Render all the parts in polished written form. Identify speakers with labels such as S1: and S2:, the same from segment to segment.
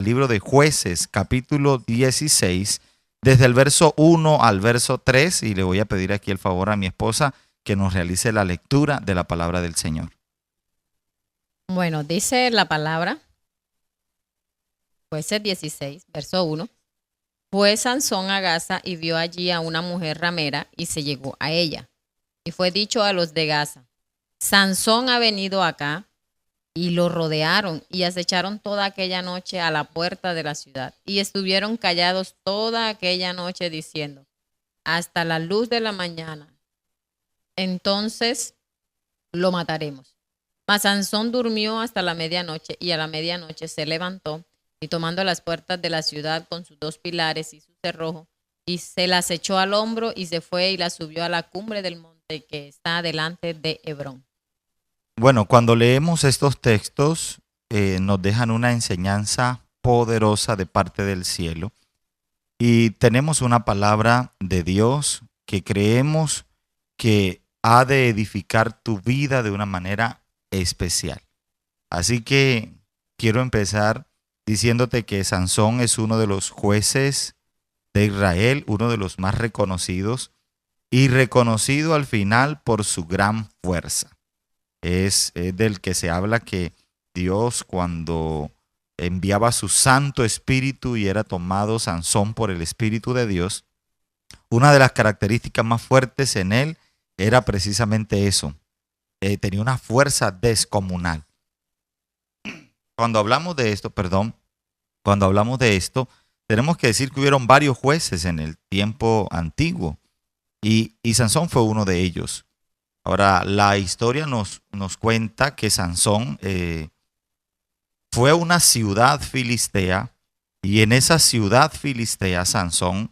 S1: libro de Jueces, capítulo 16, desde el verso 1 al verso 3, y le voy a pedir aquí el favor a mi esposa que nos realice la lectura de la palabra del Señor.
S2: Bueno, dice la palabra, Jueces 16, verso 1. Fue Sansón a Gaza y vio allí a una mujer ramera y se llegó a ella. Y fue dicho a los de Gaza: Sansón ha venido acá. Y lo rodearon y acecharon toda aquella noche a la puerta de la ciudad. Y estuvieron callados toda aquella noche diciendo: hasta la luz de la mañana, entonces lo mataremos. Mas Sansón durmió hasta la medianoche, y a la medianoche se levantó y tomando las puertas de la ciudad con sus 2 pilares y su cerrojo, y se las echó al hombro y se fue y las subió a la cumbre del monte que está delante de Hebrón.
S1: Bueno, cuando leemos estos textos nos dejan una enseñanza poderosa de parte del cielo y tenemos una palabra de Dios que creemos que ha de edificar tu vida de una manera especial. Así que quiero empezar diciéndote que Sansón es uno de los jueces de Israel, uno de los más reconocidos y reconocido al final por su gran fuerza. Es del que se habla que Dios, cuando enviaba su Santo Espíritu y era tomado Sansón por el Espíritu de Dios, una de las características más fuertes en él era precisamente eso. Tenía una fuerza descomunal. Cuando hablamos de esto, tenemos que decir que hubieron varios jueces en el tiempo antiguo y Sansón fue uno de ellos. Ahora, la historia nos cuenta que Sansón fue a una ciudad filistea y en esa ciudad filistea Sansón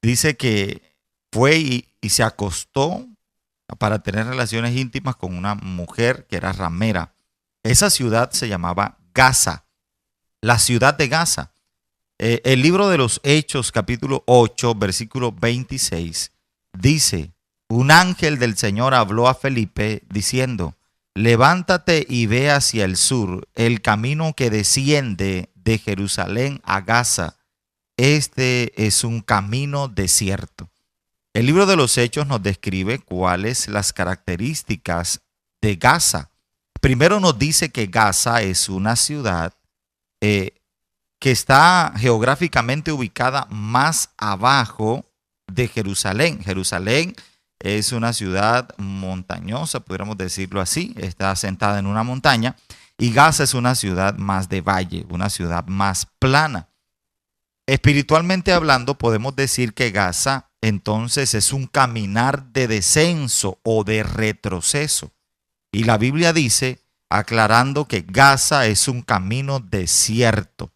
S1: dice que fue y se acostó para tener relaciones íntimas con una mujer que era ramera. Esa ciudad se llamaba Gaza, la ciudad de Gaza. El libro de los Hechos, capítulo 8, versículo 26, dice: un ángel del Señor habló a Felipe diciendo: levántate y ve hacia el sur, el camino que desciende de Jerusalén a Gaza. Este es un camino desierto. El libro de los Hechos nos describe cuáles las características de Gaza. Primero nos dice que Gaza es una ciudad que está geográficamente ubicada más abajo de Jerusalén. Jerusalén es una ciudad montañosa, pudiéramos decirlo así, está asentada en una montaña, y Gaza es una ciudad más de valle, una ciudad más plana. Espiritualmente hablando, podemos decir que Gaza entonces es un caminar de descenso o de retroceso. Y la Biblia dice, aclarando, que Gaza es un camino desierto.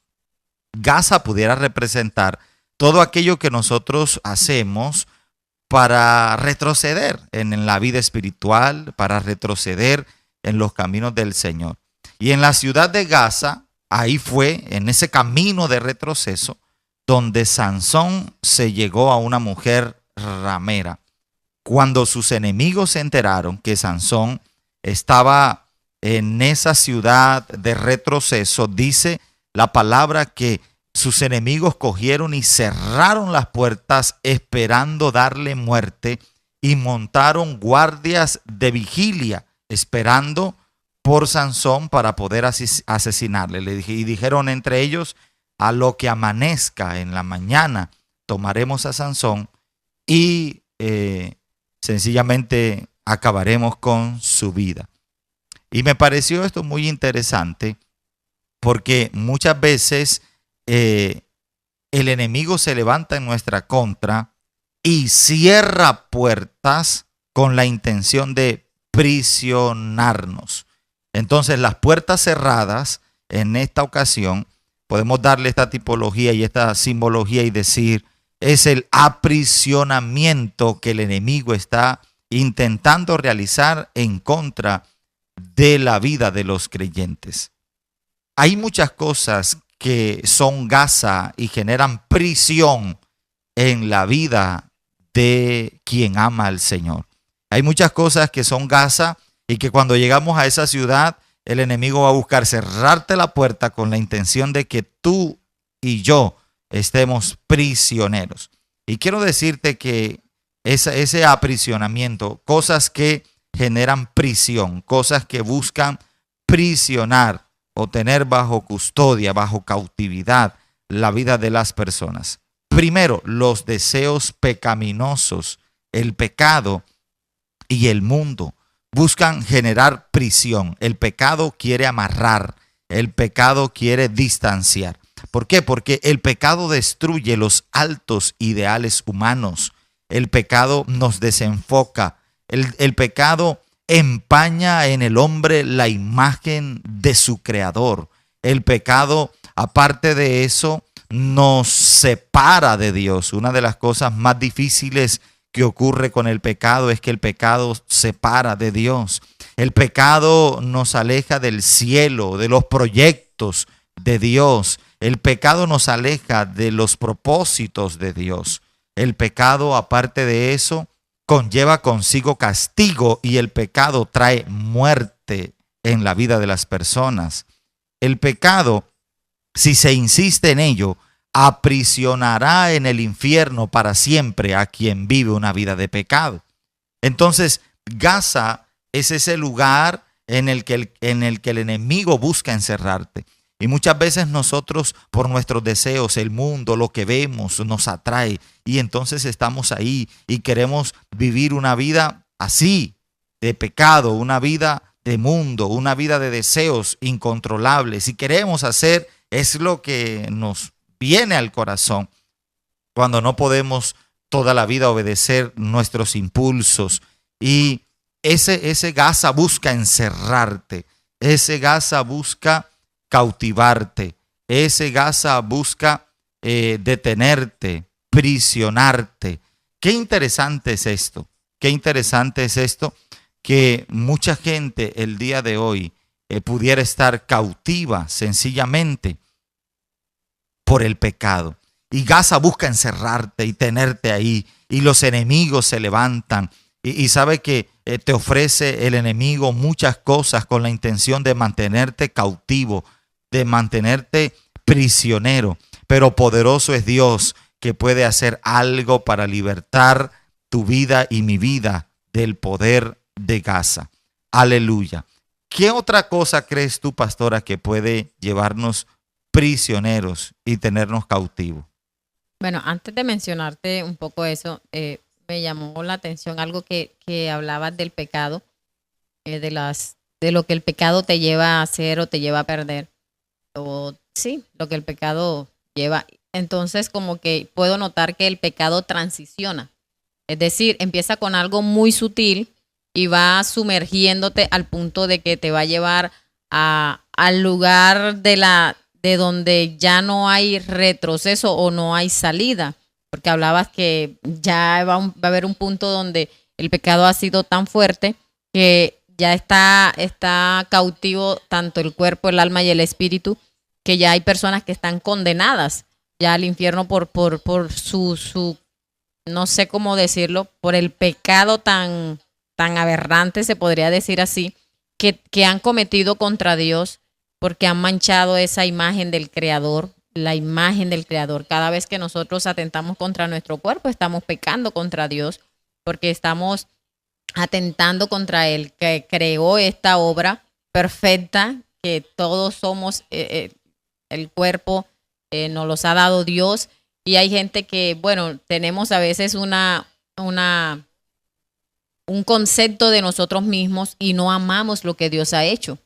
S1: Gaza pudiera representar todo aquello que nosotros hacemos para retroceder en la vida espiritual, para retroceder en los caminos del Señor. Y en la ciudad de Gaza, ahí fue, en ese camino de retroceso, donde Sansón se llegó a una mujer ramera. Cuando sus enemigos se enteraron que Sansón estaba en esa ciudad de retroceso, dice la palabra que sus enemigos cogieron y cerraron las puertas esperando darle muerte y montaron guardias de vigilia esperando por Sansón para poder asesinarle. Y dijeron entre ellos: a lo que amanezca en la mañana tomaremos a Sansón y sencillamente acabaremos con su vida. Y me pareció esto muy interesante porque muchas veces el enemigo se levanta en nuestra contra y cierra puertas con la intención de prisionarnos. Entonces, las puertas cerradas en esta ocasión, podemos darle esta tipología y esta simbología y decir, es el aprisionamiento que el enemigo está intentando realizar en contra de la vida de los creyentes. Hay muchas cosas que son Gaza y generan prisión en la vida de quien ama al Señor. Hay muchas cosas que son Gaza y que cuando llegamos a esa ciudad el enemigo va a buscar cerrarte la puerta con la intención de que tú y yo estemos prisioneros. Y quiero decirte que ese aprisionamiento, cosas que generan prisión, cosas que buscan prisionar o tener bajo custodia, bajo cautividad la vida de las personas. Primero, los deseos pecaminosos, el pecado y el mundo buscan generar prisión. El pecado quiere amarrar, el pecado quiere distanciar. ¿Por qué? Porque el pecado destruye los altos ideales humanos. El pecado nos desenfoca. El pecado empaña en el hombre la imagen de su creador. El pecado, aparte de eso, nos separa de Dios. Una de las cosas más difíciles que ocurre con el pecado es que el pecado separa de Dios. El pecado nos aleja del cielo, de los proyectos de Dios. El pecado nos aleja de los propósitos de Dios. El pecado, aparte de eso, conlleva consigo castigo y el pecado trae muerte en la vida de las personas. El pecado, si se insiste en ello, aprisionará en el infierno para siempre a quien vive una vida de pecado. Entonces, Gaza es ese lugar en el que el enemigo busca encerrarte. Y muchas veces nosotros, por nuestros deseos, el mundo, lo que vemos, nos atrae. Y entonces estamos ahí y queremos vivir una vida así, de pecado, una vida de mundo, una vida de deseos incontrolables. Y queremos hacer, es lo que nos viene al corazón, cuando no podemos toda la vida obedecer nuestros impulsos. Y ese Gaza busca encerrarte, ese Gaza busca cautivarte, ese Gaza busca detenerte, prisionarte. Qué interesante es esto, qué interesante es esto, que mucha gente el día de hoy pudiera estar cautiva sencillamente por el pecado. Y Gaza busca encerrarte y tenerte ahí, y los enemigos se levantan. Y sabe que te ofrece el enemigo muchas cosas con la intención de mantenerte cautivo, de mantenerte prisionero. Pero poderoso es Dios, que puede hacer algo para libertar tu vida y mi vida del poder de Gaza. Aleluya. ¿Qué otra cosa crees tú, pastora, que puede llevarnos prisioneros y tenernos cautivos?
S2: Bueno, antes de mencionarte un poco eso, me llamó la atención algo que hablabas del pecado, de lo que el pecado te lleva a hacer o te lleva a perder, o sí, lo que el pecado lleva. Entonces, como que puedo notar que el pecado transiciona, es decir, empieza con algo muy sutil y va sumergiéndote al punto de que te va a llevar al lugar de donde ya no hay retroceso o no hay salida. Porque hablabas que ya va a haber un punto donde el pecado ha sido tan fuerte que ya está cautivo tanto el cuerpo, el alma y el espíritu, que ya hay personas que están condenadas ya al infierno por su no sé cómo decirlo, por el pecado tan aberrante, se podría decir así, que han cometido contra Dios, porque han manchado esa imagen del Creador. La imagen del Creador. Cada vez que nosotros atentamos contra nuestro cuerpo, estamos pecando contra Dios, porque estamos atentando contra Él, que creó esta obra perfecta, que todos somos, el cuerpo nos los ha dado Dios, y hay gente que, bueno, tenemos a veces un concepto de nosotros mismos y no amamos lo que Dios ha hecho.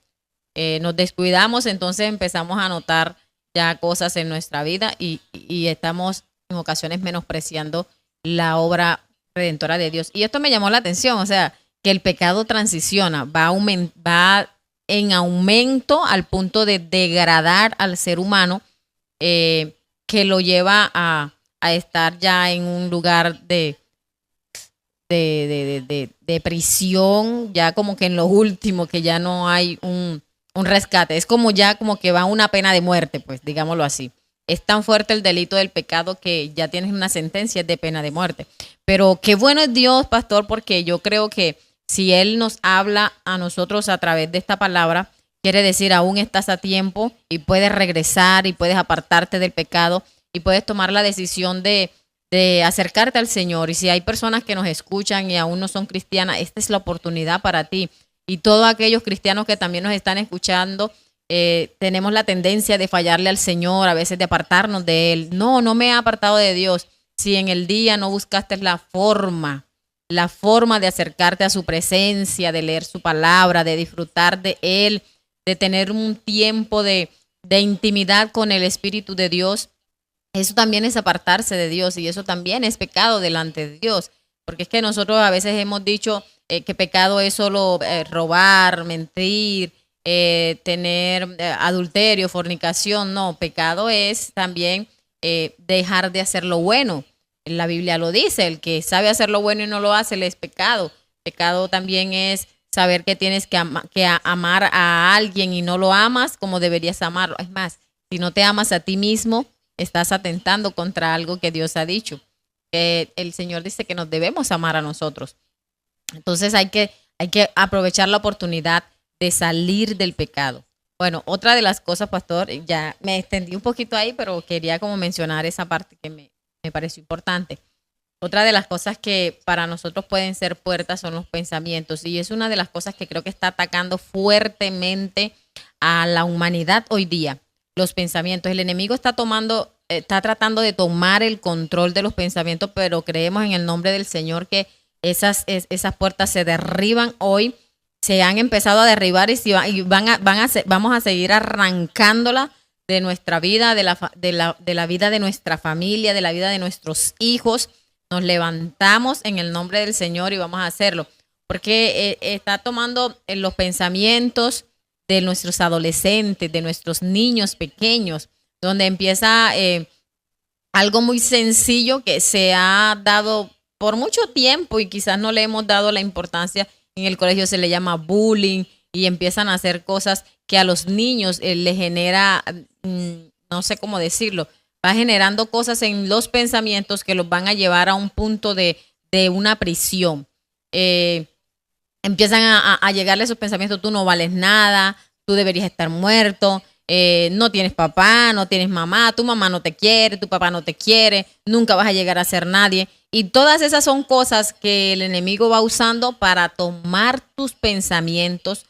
S2: Nos descuidamos, entonces empezamos a notar ya cosas en nuestra vida y estamos en ocasiones menospreciando la obra redentora de Dios. Y esto me llamó la atención, o sea, que el pecado transiciona, va en aumento al punto de degradar al ser humano, que lo lleva a estar ya en un lugar de prisión, ya como que en lo último, que ya no hay un rescate, es como ya como que va una pena de muerte, pues digámoslo así. Es tan fuerte el delito del pecado que ya tienes una sentencia de pena de muerte. Pero qué bueno es Dios, pastor, porque yo creo que si Él nos habla a nosotros a través de esta palabra, quiere decir aún estás a tiempo y puedes regresar y puedes apartarte del pecado y puedes tomar la decisión de acercarte al Señor. Y si hay personas que nos escuchan y aún no son cristianas, esta es la oportunidad para ti. Y todos aquellos cristianos que también nos están escuchando, tenemos la tendencia de fallarle al Señor, a veces de apartarnos de Él. No me he apartado de Dios. Si en el día no buscaste la forma de acercarte a su presencia, de leer su palabra, de disfrutar de Él, de tener un tiempo de intimidad con el Espíritu de Dios, eso también es apartarse de Dios y eso también es pecado delante de Dios. Porque es que nosotros a veces hemos dicho que pecado es solo robar, mentir, tener adulterio, fornicación. No, pecado es también dejar de hacer lo bueno. La Biblia lo dice, el que sabe hacer lo bueno y no lo hace, le es pecado. Pecado también es saber que tienes que amar a alguien y no lo amas como deberías amarlo. Es más, si no te amas a ti mismo, estás atentando contra algo que Dios ha dicho. El Señor dice que nos debemos amar a nosotros. Entonces hay que aprovechar la oportunidad de salir del pecado. Bueno, otra de las cosas, pastor, ya me extendí un poquito ahí, pero quería como mencionar esa parte que me pareció importante. Otra de las cosas que para nosotros pueden ser puertas son los pensamientos, y es una de las cosas que creo que está atacando fuertemente a la humanidad hoy día. Los pensamientos. El enemigo está tratando de tomar el control de los pensamientos, pero creemos en el nombre del Señor que esas puertas se derriban hoy, se han empezado a derribar y vamos a seguir arrancándola de nuestra vida, de la vida de nuestra familia, de la vida de nuestros hijos. Nos levantamos en el nombre del Señor y vamos a hacerlo, porque está tomando los pensamientos de nuestros adolescentes, de nuestros niños pequeños, donde empieza algo muy sencillo que se ha dado por mucho tiempo y quizás no le hemos dado la importancia. En el colegio se le llama bullying y empiezan a hacer cosas que a los niños les genera, no sé cómo decirlo, va generando cosas en los pensamientos que los van a llevar a un punto de una prisión. Empiezan a llegarle esos pensamientos: tú no vales nada, tú deberías estar muerto, no tienes papá, no tienes mamá, tu mamá no te quiere, tu papá no te quiere, nunca vas a llegar a ser nadie. Y todas esas son cosas que el enemigo va usando para tomar tus pensamientos,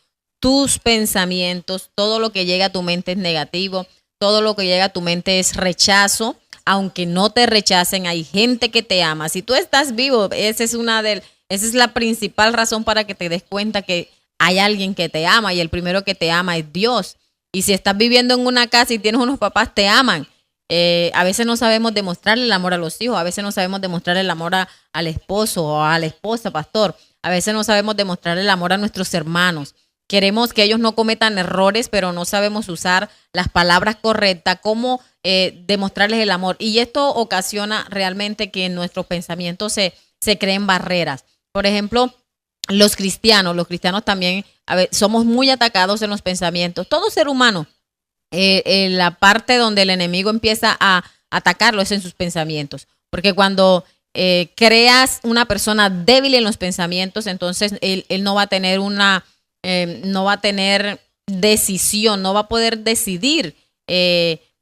S2: todo lo que llega a tu mente es negativo, todo lo que llega a tu mente es rechazo. Aunque no te rechacen, hay gente que te ama. Si tú estás vivo, esa es la principal razón para que te des cuenta que hay alguien que te ama, y el primero que te ama es Dios. Y si estás viviendo en una casa y tienes unos papás, te aman. A veces no sabemos demostrarle el amor a los hijos, a veces no sabemos demostrarle el amor al esposo o a la esposa, pastor. A veces no sabemos demostrarle el amor a nuestros hermanos. Queremos que ellos no cometan errores, pero no sabemos usar las palabras correctas, cómo demostrarles el amor. Y esto ocasiona realmente que en nuestros pensamientos se creen barreras. Por ejemplo, los cristianos también somos muy atacados en los pensamientos. Todo ser humano, la parte donde el enemigo empieza a atacarlo es en sus pensamientos. Porque cuando creas una persona débil en los pensamientos, entonces él no va a tener no va a tener decisión, no va a poder decidir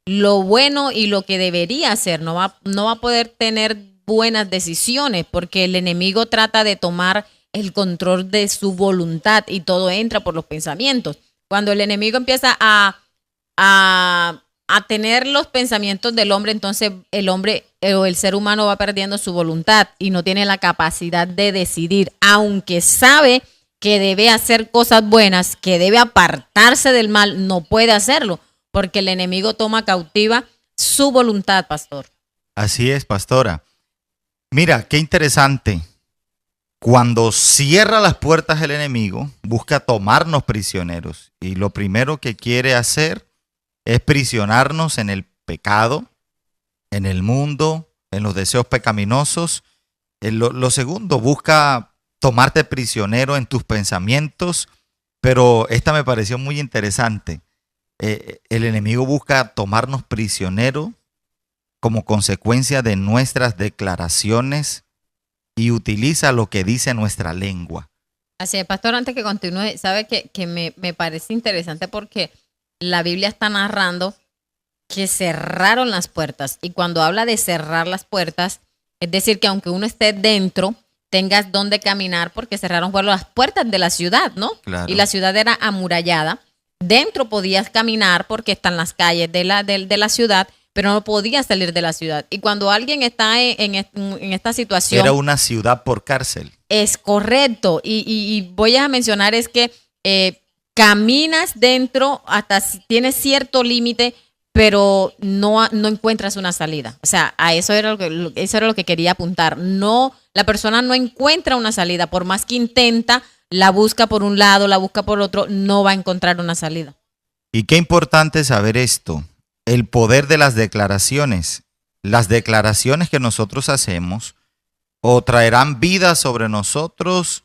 S2: lo bueno y lo que debería hacer, no va a poder tener buenas decisiones, porque el enemigo trata de tomar el control de su voluntad y todo entra por los pensamientos. Cuando el enemigo empieza a tener los pensamientos del hombre, entonces el hombre o el ser humano va perdiendo su voluntad y no tiene la capacidad de decidir, aunque sabe que debe hacer cosas buenas, que debe apartarse del mal, no puede hacerlo, porque el enemigo toma cautiva su voluntad, pastor.
S1: Así es, pastora. Mira, qué interesante. Cuando cierra las puertas el enemigo, busca tomarnos prisioneros. Y lo primero que quiere hacer es prisionarnos en el pecado, en el mundo, en los deseos pecaminosos. Lo segundo, busca tomarte prisionero en tus pensamientos, pero esta me pareció muy interesante. El enemigo busca tomarnos prisionero como consecuencia de nuestras declaraciones y utiliza lo que dice nuestra lengua.
S2: Así es, pastor, antes que continúe, sabe que me parece interesante porque la Biblia está narrando que cerraron las puertas. Y cuando habla de cerrar las puertas, es decir, que aunque uno esté dentro, tengas donde caminar porque cerraron fueron las puertas de la ciudad, ¿no?
S1: Claro.
S2: Y la ciudad era amurallada. Dentro podías caminar porque están las calles de la ciudad, pero no podías salir de la ciudad. Y cuando alguien está en esta situación...
S1: Era una ciudad por cárcel.
S2: Es correcto. Y voy a mencionar es que caminas dentro hasta si tienes cierto límite, pero no encuentras una salida. O sea, a eso era lo que quería apuntar. No, la persona no encuentra una salida. Por más que intenta, la busca por un lado, la busca por otro, no va a encontrar una salida.
S1: Y qué importante saber esto, el poder de las declaraciones. Las declaraciones que nosotros hacemos o traerán vida sobre nosotros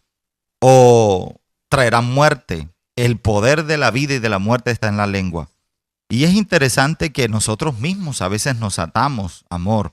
S1: o traerán muerte. El poder de la vida y de la muerte está en la lengua. Y es interesante que nosotros mismos a veces nos atamos, amor,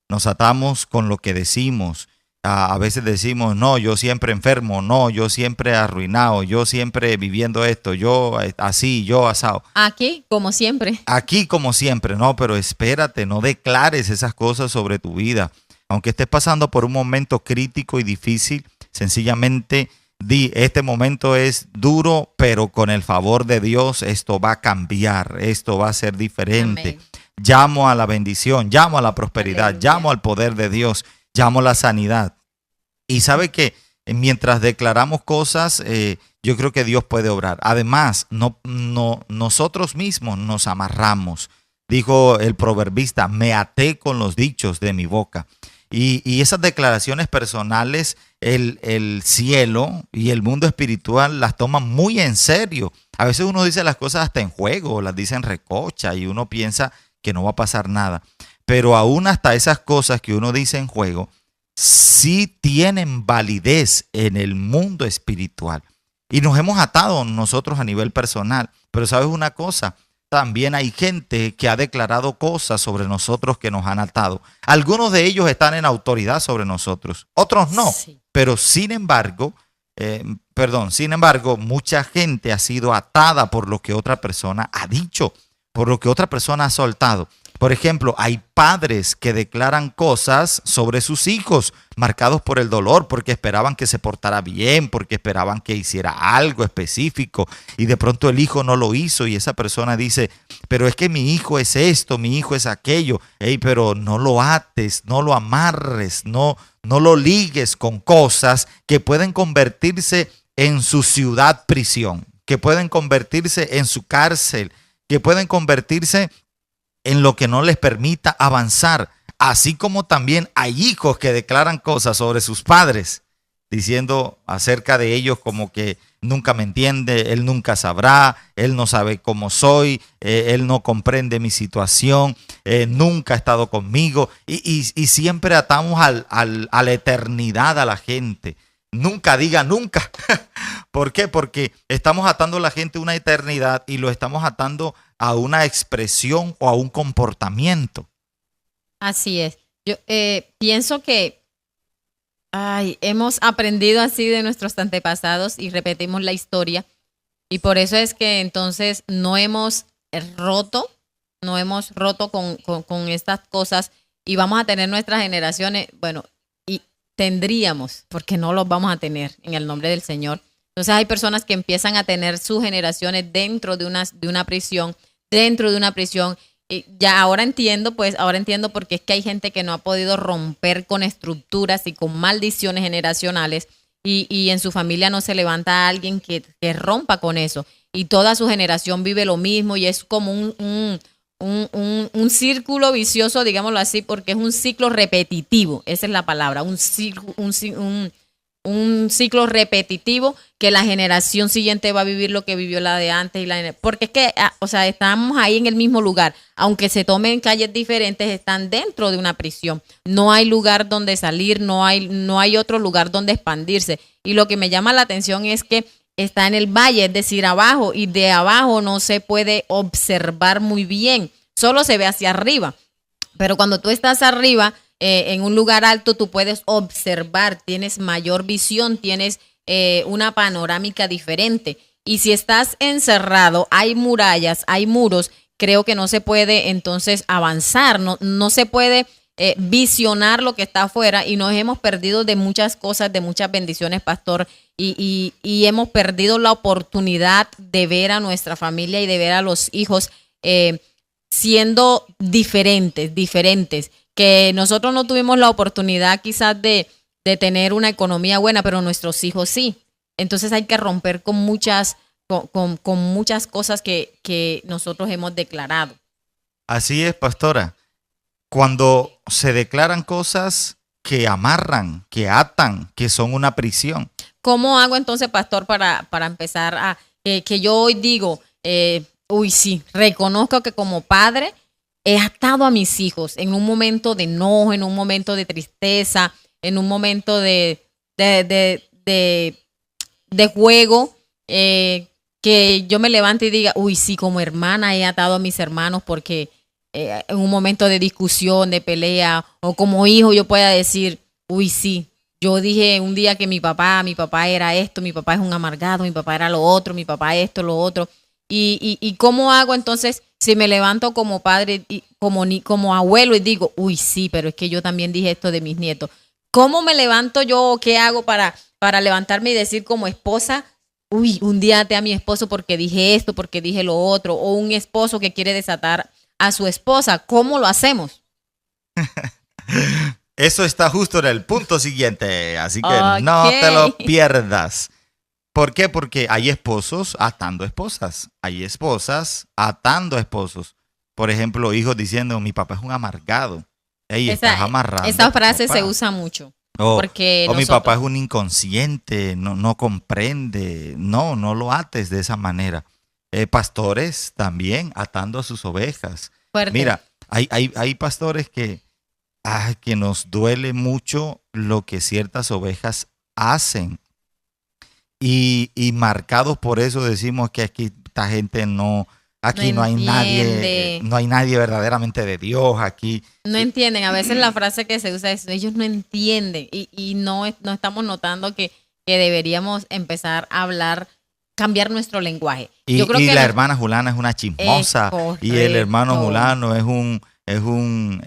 S1: nos atamos con lo que decimos. A veces decimos, no, yo siempre enfermo, no, yo siempre arruinado, yo siempre viviendo esto, yo así, yo asado.
S2: Aquí, como siempre.
S1: Aquí como siempre, no, pero espérate, no declares esas cosas sobre tu vida. Aunque estés pasando por un momento crítico y difícil, sencillamente di, este momento es duro, pero con el favor de Dios esto va a cambiar, esto va a ser diferente.
S2: Amén.
S1: Llamo a la bendición, llamo a la prosperidad,
S2: Aleluya.
S1: llamo al poder de Dios, llamo a la sanidad. Y sabe que mientras declaramos cosas, yo creo que Dios puede obrar. Además, nosotros mismos nos amarramos. Dijo el proverbista, me até con los dichos de mi boca. Y esas declaraciones personales, el cielo y el mundo espiritual las toman muy en serio. A veces uno dice las cosas hasta en juego, las dice en recocha y uno piensa que no va a pasar nada. Pero aún hasta esas cosas que uno dice en juego, sí tienen validez en el mundo espiritual. Y nos hemos atado nosotros a nivel personal. Pero ¿sabes una cosa? También hay gente que ha declarado cosas sobre nosotros que nos han atado. Algunos de ellos están en autoridad sobre nosotros, otros no.
S2: Sí.
S1: Pero sin embargo, mucha gente ha sido atada por lo que otra persona ha dicho, por lo que otra persona ha soltado. Por ejemplo, hay padres que declaran cosas sobre sus hijos marcados por el dolor porque esperaban que se portara bien, porque esperaban que hiciera algo específico y de pronto el hijo no lo hizo y esa persona dice, pero es que mi hijo es esto, mi hijo es aquello. Ey, pero no lo ates, no lo amarres, no lo ligues con cosas que pueden convertirse en su ciudad prisión, que pueden convertirse en su cárcel, que pueden convertirse en lo que no les permita avanzar, así como también hay hijos que declaran cosas sobre sus padres, diciendo acerca de ellos como que nunca me entiende, él nunca sabrá, él no sabe cómo soy, él no comprende mi situación, nunca ha estado conmigo y siempre atamos a la eternidad a la gente. Nunca diga nunca. ¿Por qué? Porque estamos atando a la gente a una eternidad y lo estamos atando a una expresión o a un comportamiento.
S2: Así es. Yo pienso que hemos aprendido así de nuestros antepasados y repetimos la historia. Y por eso es que entonces no hemos roto con estas cosas y vamos a tener nuestras generaciones, bueno, y tendríamos, porque no los vamos a tener en el nombre del Señor. Entonces hay personas que empiezan a tener sus generaciones dentro de una prisión, Y ya ahora entiendo porque es que hay gente que no ha podido romper con estructuras y con maldiciones generacionales y en su familia no se levanta alguien que rompa con eso. Y toda su generación vive lo mismo y es como un círculo vicioso, digámoslo así, porque es un ciclo repetitivo. Esa es la palabra, un ciclo repetitivo que la generación siguiente va a vivir lo que vivió la de antes porque es que, estamos ahí en el mismo lugar, aunque se tomen calles diferentes, están dentro de una prisión. No hay lugar donde salir, no hay otro lugar donde expandirse. Y lo que me llama la atención es que está en el valle, es decir, abajo, y de abajo no se puede observar muy bien, solo se ve hacia arriba. Pero cuando tú estás arriba, en un lugar alto, tú puedes observar, tienes mayor visión, tienes una panorámica diferente. Y si estás encerrado, hay murallas, hay muros, creo que no se puede entonces avanzar, no se puede visionar lo que está afuera, y nos hemos perdido de muchas cosas, de muchas bendiciones, pastor, y hemos perdido la oportunidad de ver a nuestra familia y de ver a los hijos siendo diferentes, que nosotros no tuvimos la oportunidad quizás de tener una economía buena, pero nuestros hijos sí. Entonces hay que romper con muchas cosas que nosotros hemos declarado.
S1: Así es, pastora. Cuando se declaran cosas que amarran, que atan, que son una prisión.
S2: ¿Cómo hago entonces, pastor, para empezar a que yo hoy digo, sí, reconozco que como padre he atado a mis hijos en un momento de enojo, en un momento de tristeza, en un momento de juego, que yo me levante y diga, sí, como hermana he atado a mis hermanos porque en un momento de discusión, de pelea, o como hijo yo pueda decir, sí, yo dije un día que mi papá era esto, mi papá es un amargado, mi papá era lo otro, mi papá esto, lo otro. Y ¿cómo hago entonces si me levanto como padre, y como abuelo y digo, sí, pero es que yo también dije esto de mis nietos? ¿Cómo me levanto yo? ¿Qué hago para levantarme y decir como esposa, un día até a mi esposo porque dije esto, porque dije lo otro? O un esposo que quiere desatar a su esposa, ¿cómo lo hacemos?
S1: Eso está justo en el punto siguiente, así que no te lo pierdas. ¿Por qué? Porque hay esposos atando esposas, hay esposas atando esposos. Por ejemplo, hijos diciendo, mi papá es un amargado. Estás amarrando.
S2: Esa frase se usa mucho. Porque
S1: mi papá es un inconsciente, no comprende. No lo ates de esa manera. Pastores también atando a sus ovejas.
S2: Fuerte.
S1: Mira, hay pastores que nos duele mucho lo que ciertas ovejas hacen. Y marcados por eso decimos que aquí esta gente no hay nadie verdaderamente de Dios aquí.
S2: No entienden. A veces la frase que se usa es, ellos no entienden, y no estamos notando que deberíamos empezar a hablar, cambiar nuestro lenguaje.
S1: Yo creo que la hermana Julana es una chismosa, y el hermano Julano es un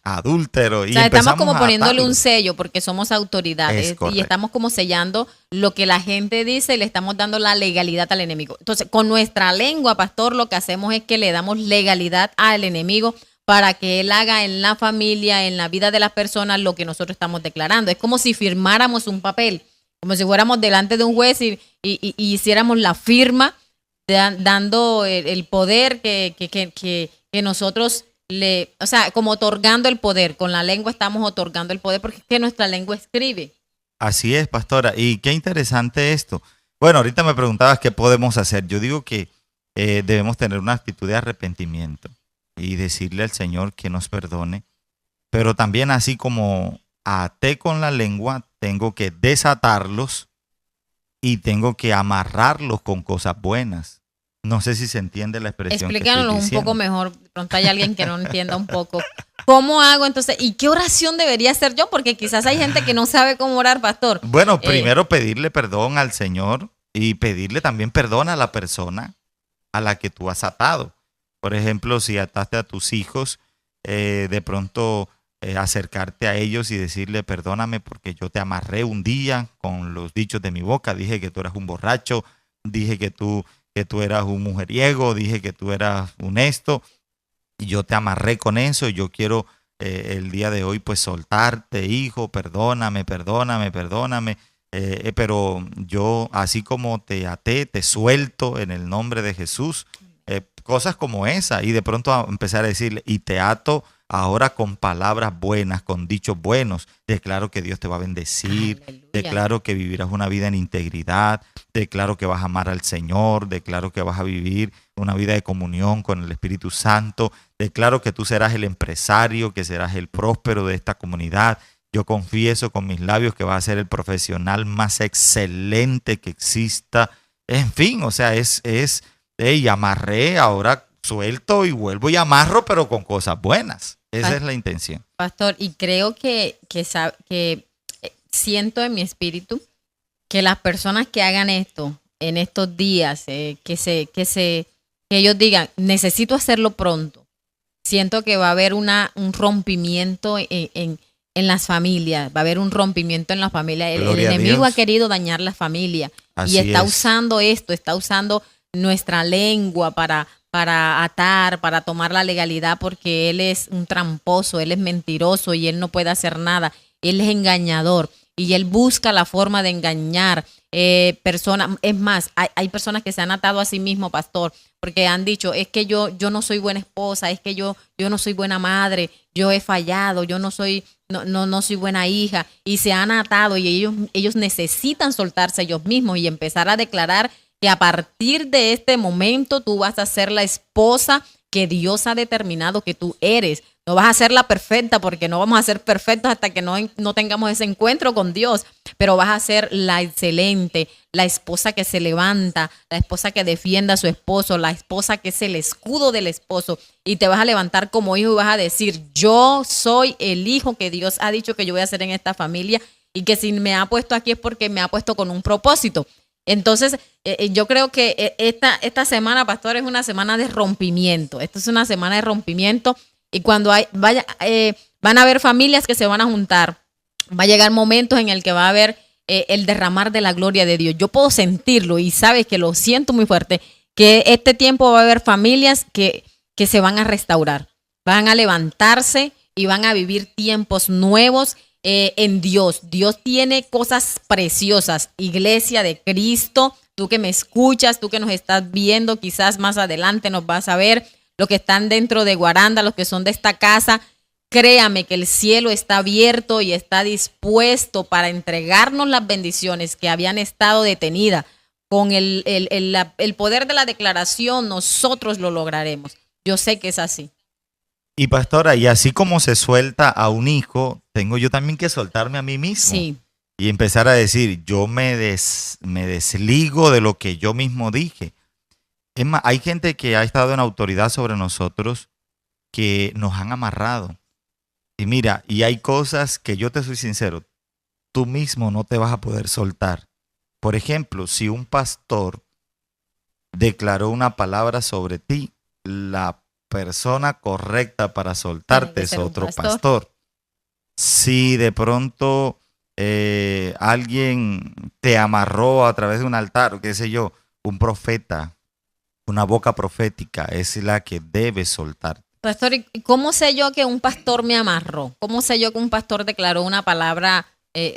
S1: adúltero.
S2: O sea, estamos como poniéndole un sello porque somos autoridades y estamos como sellando lo que la gente dice y le estamos dando la legalidad al enemigo. Entonces, con nuestra lengua, pastor, lo que hacemos es que le damos legalidad al enemigo para que él haga en la familia, en la vida de las personas, lo que nosotros estamos declarando. Es como si firmáramos un papel, como si fuéramos delante de un juez y hiciéramos la firma, dando el poder que nosotros o sea, como otorgando el poder. Con la lengua estamos otorgando el poder porque es que nuestra lengua escribe.
S1: Así es, pastora. Y qué interesante esto. Bueno, ahorita me preguntabas qué podemos hacer. Yo digo que debemos tener una actitud de arrepentimiento y decirle al Señor que nos perdone. Pero también, así como até con la lengua, tengo que desatarlos y tengo que amarrarlos con cosas buenas. No sé si se entiende la expresión.
S2: Explícanos un poco mejor. De pronto hay alguien que no entienda un poco. ¿Cómo hago entonces? ¿Y qué oración debería hacer yo? Porque quizás hay gente que no sabe cómo orar, pastor.
S1: Bueno, primero pedirle perdón al Señor y pedirle también perdón a la persona a la que tú has atado. Por ejemplo, si ataste a tus hijos, de pronto acercarte a ellos y decirle, perdóname porque yo te amarré un día con los dichos de mi boca. Dije que tú eras un borracho, dije que tú eras un mujeriego, dije que tú eras un esto, y yo te amarré con eso, y yo quiero el día de hoy pues soltarte, hijo, perdóname, pero yo así como te até, te suelto en el nombre de Jesús, cosas como esa, y de pronto empezar a decirle, y te ato ahora con palabras buenas, con dichos buenos. Declaro que Dios te va a bendecir. Aleluya. Declaro que vivirás una vida en integridad. Declaro que vas a amar al Señor. Declaro que vas a vivir una vida de comunión con el Espíritu Santo. Declaro que tú serás el empresario, que serás el próspero de esta comunidad. Yo confieso con mis labios que vas a ser el profesional más excelente que exista. En fin, o sea, y amarré, ahora suelto y vuelvo y amarro, pero con cosas buenas. Esa es la intención.
S2: Pastor, y creo que siento en mi espíritu que las personas que hagan esto en estos días, que ellos digan, necesito hacerlo pronto. Siento que va a haber un rompimiento en las familias, va a haber un rompimiento en la familia. El
S1: Gloria a
S2: enemigo
S1: Dios.
S2: ha querido dañar la familia
S1: Así
S2: y está
S1: es.
S2: usando esto, está usando nuestra lengua para atar, para tomar la legalidad, porque él es un tramposo, él es mentiroso y él no puede hacer nada. Él es engañador y él busca la forma de engañar personas. Es más, hay personas que se han atado a sí mismo, pastor, porque han dicho, es que yo no soy buena esposa, es que yo no soy buena madre, yo he fallado, yo no soy buena hija, y se han atado y ellos necesitan soltarse ellos mismos y empezar a declarar que a partir de este momento tú vas a ser la esposa que Dios ha determinado que tú eres. No vas a ser la perfecta, porque no vamos a ser perfectos hasta que no tengamos ese encuentro con Dios, pero vas a ser la excelente, la esposa que se levanta, la esposa que defiende a su esposo, la esposa que es el escudo del esposo, y te vas a levantar como hijo y vas a decir, yo soy el hijo que Dios ha dicho que yo voy a ser en esta familia, y que si me ha puesto aquí es porque me ha puesto con un propósito. Entonces, yo creo que esta semana, pastor, es una semana de rompimiento. Esto es una semana de rompimiento. Y cuando van a haber familias que se van a juntar, va a llegar momentos en el que va a haber el derramar de la gloria de Dios. Yo puedo sentirlo y sabes que lo siento muy fuerte, que este tiempo va a haber familias que se van a restaurar, van a levantarse y van a vivir tiempos nuevos en Dios. Dios tiene cosas preciosas. Iglesia de Cristo, tú que me escuchas, tú que nos estás viendo, quizás más adelante nos vas a ver, los que están dentro de Guaranda, los que son de esta casa, créame que el cielo está abierto y está dispuesto para entregarnos las bendiciones que habían estado detenidas. Con el poder de la declaración, nosotros lo lograremos. Yo sé que es así.
S1: Y pastora, y así como se suelta a un hijo, tengo yo también que soltarme a mí mismo.
S2: Sí.
S1: Y empezar a decir, yo me desligo de lo que yo mismo dije. Es más, hay gente que ha estado en autoridad sobre nosotros que nos han amarrado. Y mira, y hay cosas que yo te soy sincero, tú mismo no te vas a poder soltar. Por ejemplo, si un pastor declaró una palabra sobre ti, la persona correcta para soltarte es otro pastor. Si de pronto alguien te amarró a través de un altar, o qué sé yo, un profeta, una boca profética es la que debe soltar.
S2: Pastor, ¿y cómo sé yo que un pastor me amarró? ¿Cómo sé yo que un pastor declaró una palabra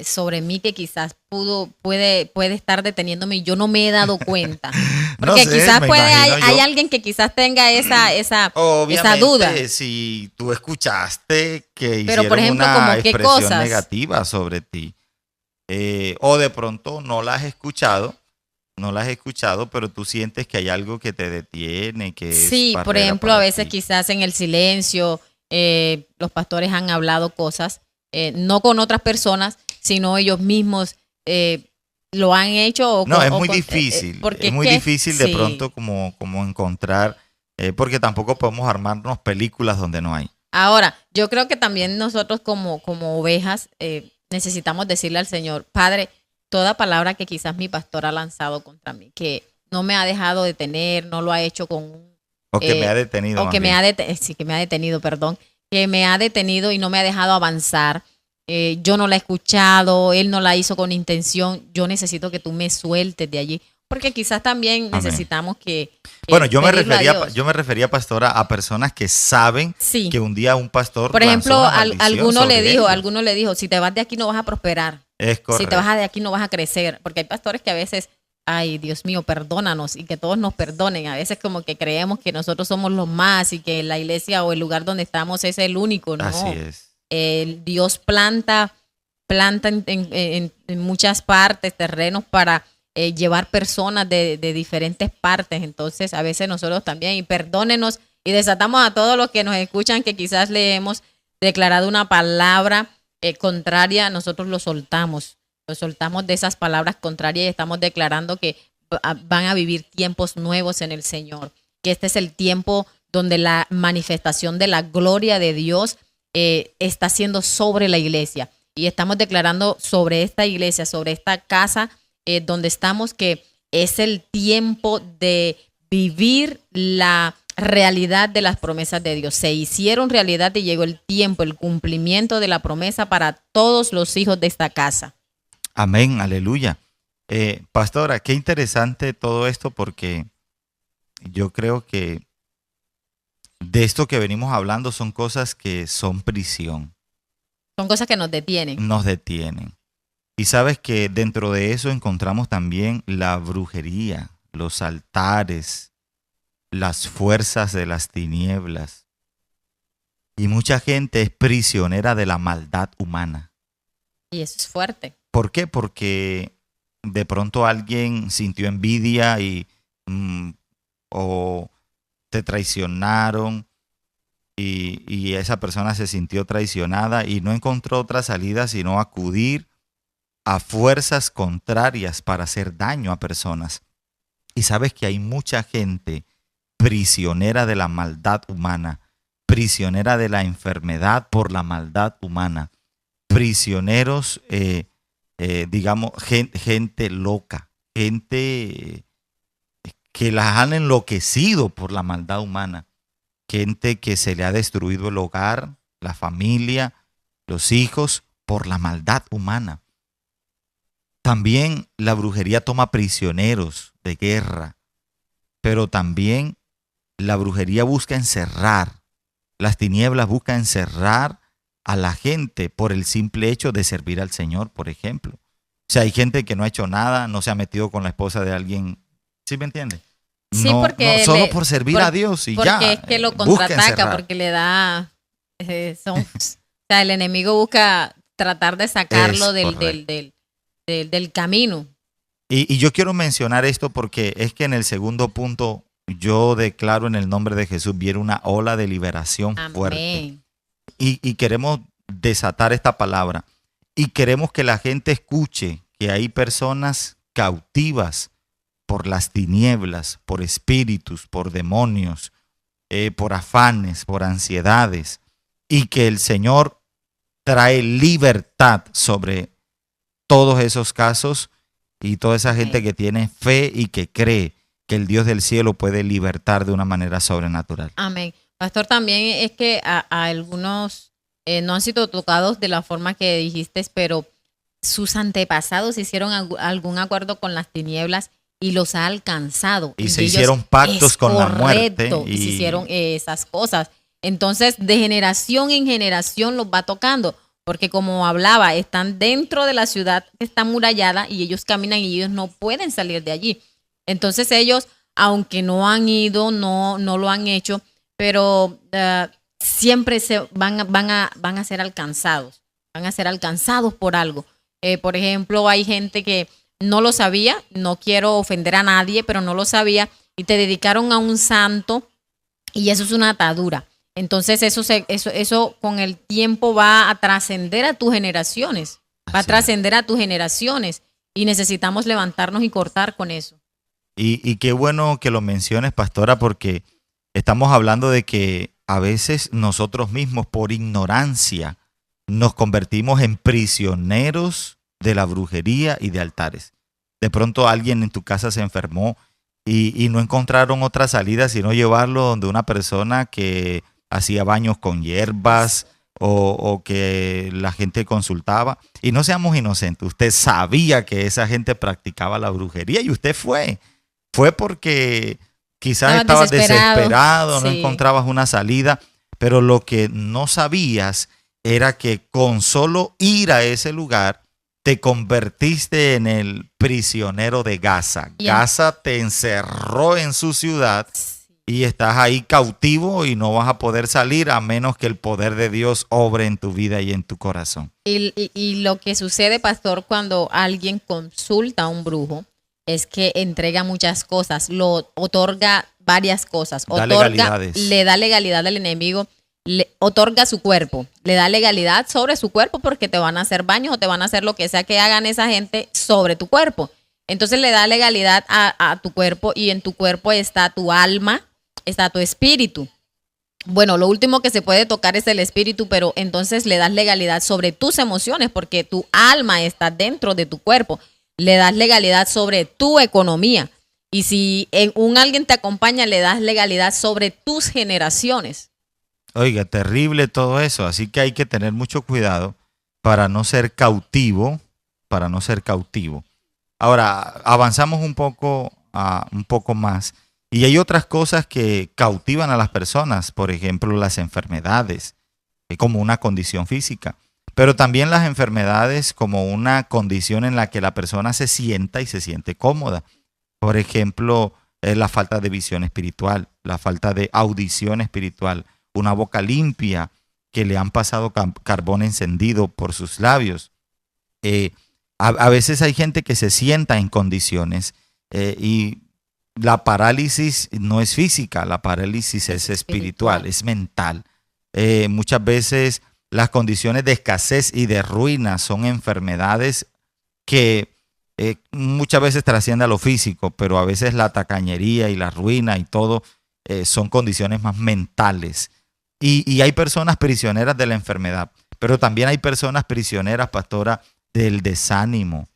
S2: sobre mí que quizás puede estar deteniéndome y yo no me he dado cuenta? Porque
S1: no sé,
S2: quizás hay
S1: yo.
S2: alguien que quizás tenga esa
S1: Obviamente,
S2: duda.
S1: Si tú escuchaste que
S2: Pero,
S1: hicieron
S2: por ejemplo,
S1: una
S2: ¿como qué
S1: expresión
S2: cosas?
S1: negativa sobre ti, o de pronto no la has escuchado, pero tú sientes que hay algo que te detiene, que
S2: Sí,
S1: es
S2: por
S1: barrera
S2: ejemplo, a
S1: para
S2: veces
S1: ti.
S2: quizás en el silencio los pastores han hablado cosas, no con otras personas, sino ellos mismos lo han hecho.
S1: No, es muy difícil.
S2: Porque
S1: Es muy difícil de
S2: sí.
S1: pronto como encontrar, porque tampoco podemos armarnos películas donde no hay.
S2: Ahora, yo creo que también nosotros como ovejas necesitamos decirle al Señor, Padre, toda palabra que quizás mi pastor ha lanzado contra mí, que no me ha dejado detener, no lo ha hecho con un...
S1: O que me ha detenido.
S2: O que me ha detenido, perdón, que me ha detenido y no me ha dejado avanzar. Yo no la he escuchado, él no la hizo con intención. Yo necesito que tú me sueltes de allí, porque quizás también necesitamos que
S1: bueno, yo me refería, pastora, a personas que saben
S2: sí.
S1: que un día un pastor,
S2: por ejemplo, alguno le
S1: ellos.
S2: dijo, si te vas de aquí no vas a prosperar.
S1: Es correcto.
S2: Si te vas de aquí no vas a crecer, porque hay pastores que a veces, ay, Dios mío, perdónanos, y que todos nos perdonen. A veces como que creemos que nosotros somos los más y que la iglesia o el lugar donde estamos es el único, ¿no?
S1: Así es.
S2: Dios planta en muchas partes terrenos para llevar personas de diferentes partes. Entonces, a veces nosotros también, y perdónenos, y desatamos a todos los que nos escuchan que quizás le hemos declarado una palabra contraria, nosotros lo soltamos de esas palabras contrarias y estamos declarando que van a vivir tiempos nuevos en el Señor, que este es el tiempo donde la manifestación de la gloria de Dios está siendo sobre la iglesia, y estamos declarando sobre esta iglesia, sobre esta casa, donde estamos, que es el tiempo de vivir la realidad de las promesas de Dios. Se hicieron realidad y llegó el tiempo, el cumplimiento de la promesa para todos los hijos de esta casa.
S1: Amén, aleluya. Pastora, qué interesante todo esto, porque yo creo que de esto que venimos hablando son cosas que son prisión.
S2: Son cosas que nos detienen.
S1: Nos detienen. Y sabes que dentro de eso encontramos también la brujería, los altares, las fuerzas de las tinieblas. Y mucha gente es prisionera de la maldad humana.
S2: Y eso es fuerte.
S1: ¿Por qué? Porque de pronto alguien sintió envidia o te traicionaron y esa persona se sintió traicionada y no encontró otra salida sino acudir a fuerzas contrarias para hacer daño a personas. Y sabes que hay mucha gente prisionera de la maldad humana, prisionera de la enfermedad por la maldad humana, prisioneros, digamos, gente loca, gente que las han enloquecido por la maldad humana, gente que se le ha destruido el hogar, la familia, los hijos, por la maldad humana. También la brujería toma prisioneros de guerra, pero también la brujería busca encerrar, las tinieblas buscan encerrar a la gente por el simple hecho de servir al Señor, por ejemplo. O sea, hay gente que no ha hecho nada, no se ha metido con la esposa de alguin, ¿sí me entiende?
S2: Sí,
S1: No,
S2: porque
S1: solo por servir a Dios y ya.
S2: Porque es que lo contraataca, porque le da, o sea, el enemigo busca tratar de sacarlo del camino.
S1: Y yo quiero mencionar esto porque es que en el segundo punto yo declaro en el nombre de Jesús, viene una ola de liberación fuerte. Y queremos desatar esta palabra. Y queremos que la gente escuche que hay personas cautivas por las tinieblas, por espíritus, por demonios, por afanes, por ansiedades. Y que el Señor trae libertad sobre todos esos casos y toda esa gente que tiene fe y que cree que el Dios del cielo puede libertar de una manera sobrenatural.
S2: Amén. Pastor, también es que a algunos no han sido tocados de la forma que dijiste, pero sus antepasados hicieron algún acuerdo con las tinieblas y los ha alcanzado.
S1: Y se hicieron pactos con la muerte.
S2: Y se hicieron esas cosas. Entonces, de generación en generación los va tocando. Porque como hablaba, están dentro de la ciudad que está amurallada y ellos caminan y ellos no pueden salir de allí. Entonces ellos, aunque no han ido, no lo han hecho, pero siempre van a ser alcanzados. Van a ser alcanzados por algo. Por ejemplo, hay gente que no lo sabía, no quiero ofender a nadie, pero no lo sabía y te dedicaron a un santo y eso es una atadura. Entonces eso con el tiempo va a trascender a tus generaciones, va a trascender a tus generaciones y necesitamos levantarnos y cortar con eso.
S1: Y qué bueno que lo menciones, pastora, porque estamos hablando de que a veces nosotros mismos por ignorancia nos convertimos en prisioneros de la brujería y de altares. De pronto alguien en tu casa se enfermó y no encontraron otra salida sino llevarlo donde una persona que hacía baños con hierbas o que la gente consultaba. Y no seamos inocentes, usted sabía que esa gente practicaba la brujería y usted fue. Fue porque quizás estabas desesperado, no encontrabas una salida, pero lo que no sabías era que con solo ir a ese lugar te convertiste en el prisionero de Gaza. Gaza te encerró en su ciudad y estás ahí cautivo y no vas a poder salir a menos que el poder de Dios obre en tu vida y en tu corazón.
S2: Y lo que sucede, pastor, cuando alguien consulta a un brujo es que entrega muchas cosas, lo otorga varias cosas, le da legalidad al enemigo, le otorga su cuerpo, le da legalidad sobre su cuerpo porque te van a hacer baños o te van a hacer lo que sea que hagan esa gente sobre tu cuerpo. Entonces le da legalidad a tu cuerpo y en tu cuerpo está tu alma, está tu espíritu. Bueno, lo último que se puede tocar es el espíritu, pero entonces le das legalidad sobre tus emociones porque tu alma está dentro de tu cuerpo. le das legalidad sobre tu economía. Y si alguien te acompaña, le das legalidad sobre tus generaciones.
S1: Oiga, terrible todo eso. Así que hay que tener mucho cuidado para no ser cautivo, para no ser cautivo. Ahora, avanzamos un poco más. Y hay otras cosas que cautivan a las personas, por ejemplo, las enfermedades, como una condición física, pero también las enfermedades como una condición en la que la persona se sienta y se siente cómoda. Por ejemplo, la falta de visión espiritual, la falta de audición espiritual, una boca limpia que le han pasado carbón encendido por sus labios. A veces hay gente que se sienta en condiciones y la parálisis no es física, la parálisis es espiritual, es mental. Muchas veces las condiciones de escasez y de ruina son enfermedades que muchas veces trascienden a lo físico, pero a veces la tacañería y la ruina y todo son condiciones más mentales. Y hay personas prisioneras de la enfermedad, pero también hay personas prisioneras, pastora, del desánimo.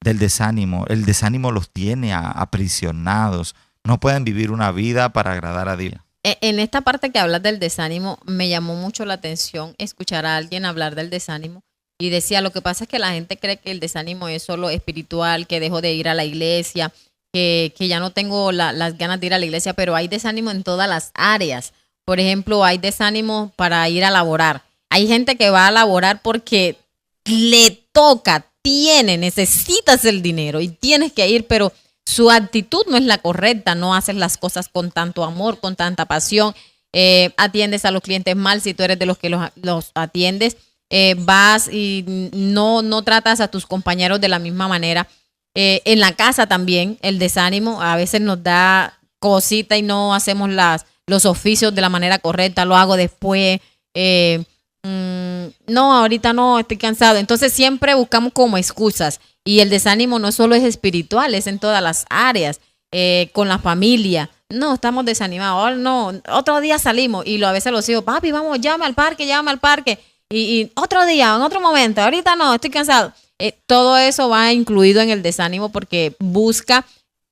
S1: El desánimo los tiene aprisionados. No pueden vivir una vida para agradar a Dios.
S2: En esta parte que hablas del desánimo, me llamó mucho la atención escuchar a alguien hablar del desánimo y decía, lo que pasa es que la gente cree que el desánimo es solo espiritual, que dejo de ir a la iglesia, que ya no tengo las ganas de ir a la iglesia, pero hay desánimo en todas las áreas. Por ejemplo, hay desánimo para ir a laborar. Hay gente que va a laborar porque le toca, necesitas el dinero y tienes que ir, pero su actitud no es la correcta, no haces las cosas con tanto amor, con tanta pasión, atiendes a los clientes mal si tú eres de los que los atiendes, vas y no tratas a tus compañeros de la misma manera. En la casa también el desánimo a veces nos da cosita y no hacemos los oficios de la manera correcta, lo hago después, no, ahorita no, estoy cansado. Entonces siempre buscamos como excusas y el desánimo no solo es espiritual, es en todas las áreas, con la familia. No, estamos desanimados, no, otro día salimos y a veces los hijos, papi, vamos, llámame al parque y otro día, en otro momento, ahorita no, estoy cansado. Todo eso va incluido en el desánimo porque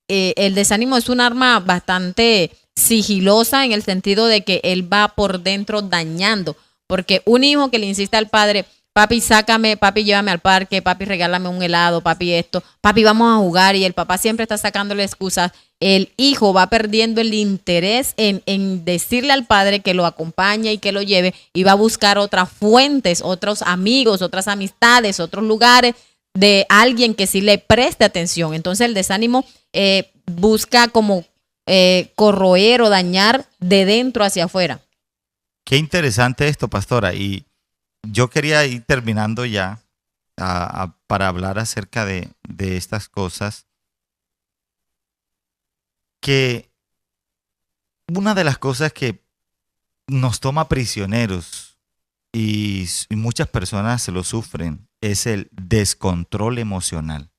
S2: el desánimo es un arma bastante sigilosa en el sentido de que él va por dentro dañando. Porque un hijo que le insiste al padre, papi, sácame, papi, llévame al parque, papi, regálame un helado, papi, esto, papi, vamos a jugar, y el papá siempre está sacándole excusas, el hijo va perdiendo el interés en decirle al padre que lo acompañe y que lo lleve, y va a buscar otras fuentes, otros amigos, otras amistades, otros lugares de alguien que sí le preste atención. Entonces el desánimo busca como corroer o dañar de dentro hacia afuera.
S1: Qué interesante esto, pastora. Y yo quería ir terminando ya para hablar acerca de estas cosas. Que una de las cosas que nos toma prisioneros y muchas personas se lo sufren es el descontrol emocional.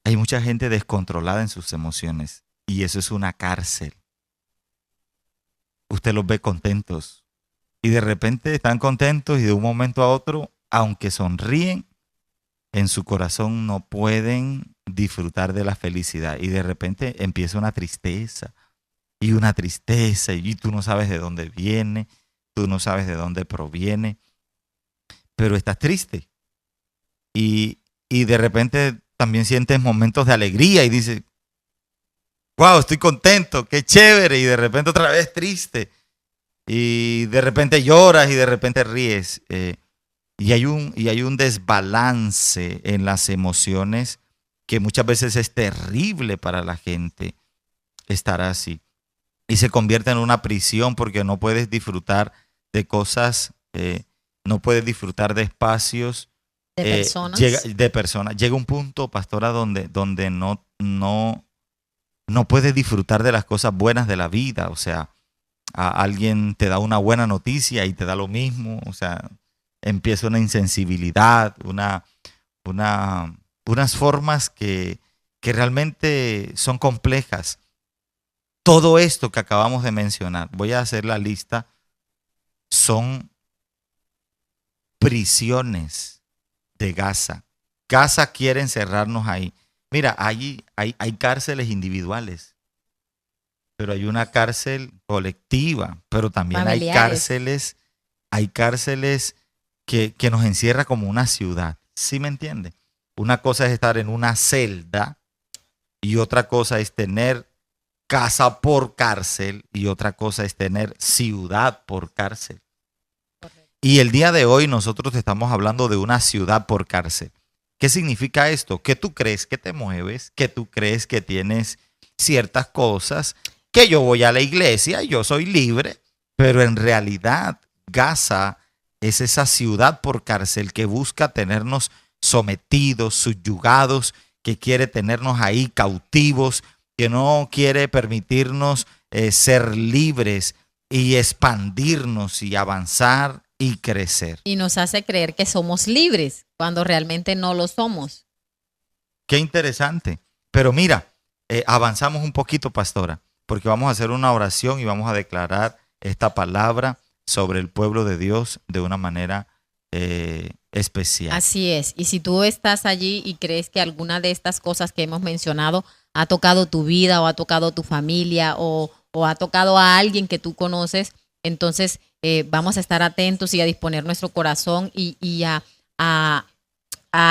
S1: Hay mucha gente descontrolada en sus emociones y eso es una cárcel. Usted los ve contentos y de repente están contentos y de un momento a otro, aunque sonríen, en su corazón no pueden disfrutar de la felicidad y de repente empieza una tristeza y tú no sabes de dónde viene, tú no sabes de dónde proviene, pero estás triste y de repente también sientes momentos de alegría y dices, wow, estoy contento, qué chévere, y de repente otra vez triste, y de repente lloras y de repente ríes, y hay un desbalance en las emociones que muchas veces es terrible para la gente estar así, y se convierte en una prisión porque no puedes disfrutar de cosas, no puedes disfrutar de espacios, de personas. Llega un punto, pastora, donde no puedes disfrutar de las cosas buenas de la vida. O sea, alguien te da una buena noticia y te da lo mismo. O sea, empieza una insensibilidad, unas formas que realmente son complejas. Todo esto que acabamos de mencionar, voy a hacer la lista, son prisiones de Gaza. Gaza quiere encerrarnos ahí. Mira, hay cárceles individuales, pero hay una cárcel colectiva, pero también
S2: Familiares.
S1: hay cárceles que nos encierra como una ciudad. ¿Sí me entiende? Una cosa es estar en una celda y otra cosa es tener casa por cárcel y otra cosa es tener ciudad por cárcel.
S2: Correcto.
S1: Y el día de hoy nosotros estamos hablando de una ciudad por cárcel. ¿Qué significa esto? Que tú crees que te mueves, que tú crees que tienes ciertas cosas, que yo voy a la iglesia y yo soy libre, pero en realidad Gaza es esa ciudad por cárcel que busca tenernos sometidos, subyugados, que quiere tenernos ahí cautivos, que no quiere permitirnos ser libres y expandirnos y avanzar y crecer.
S2: Y nos hace creer que somos libres cuando realmente no lo somos.
S1: Qué interesante. Pero mira, avanzamos un poquito, pastora, porque vamos a hacer una oración y vamos a declarar esta palabra sobre el pueblo de Dios de una manera especial.
S2: Así es. Y si tú estás allí y crees que alguna de estas cosas que hemos mencionado ha tocado tu vida o ha tocado tu familia o ha tocado a alguien que tú conoces, entonces vamos a estar atentos y a disponer nuestro corazón y a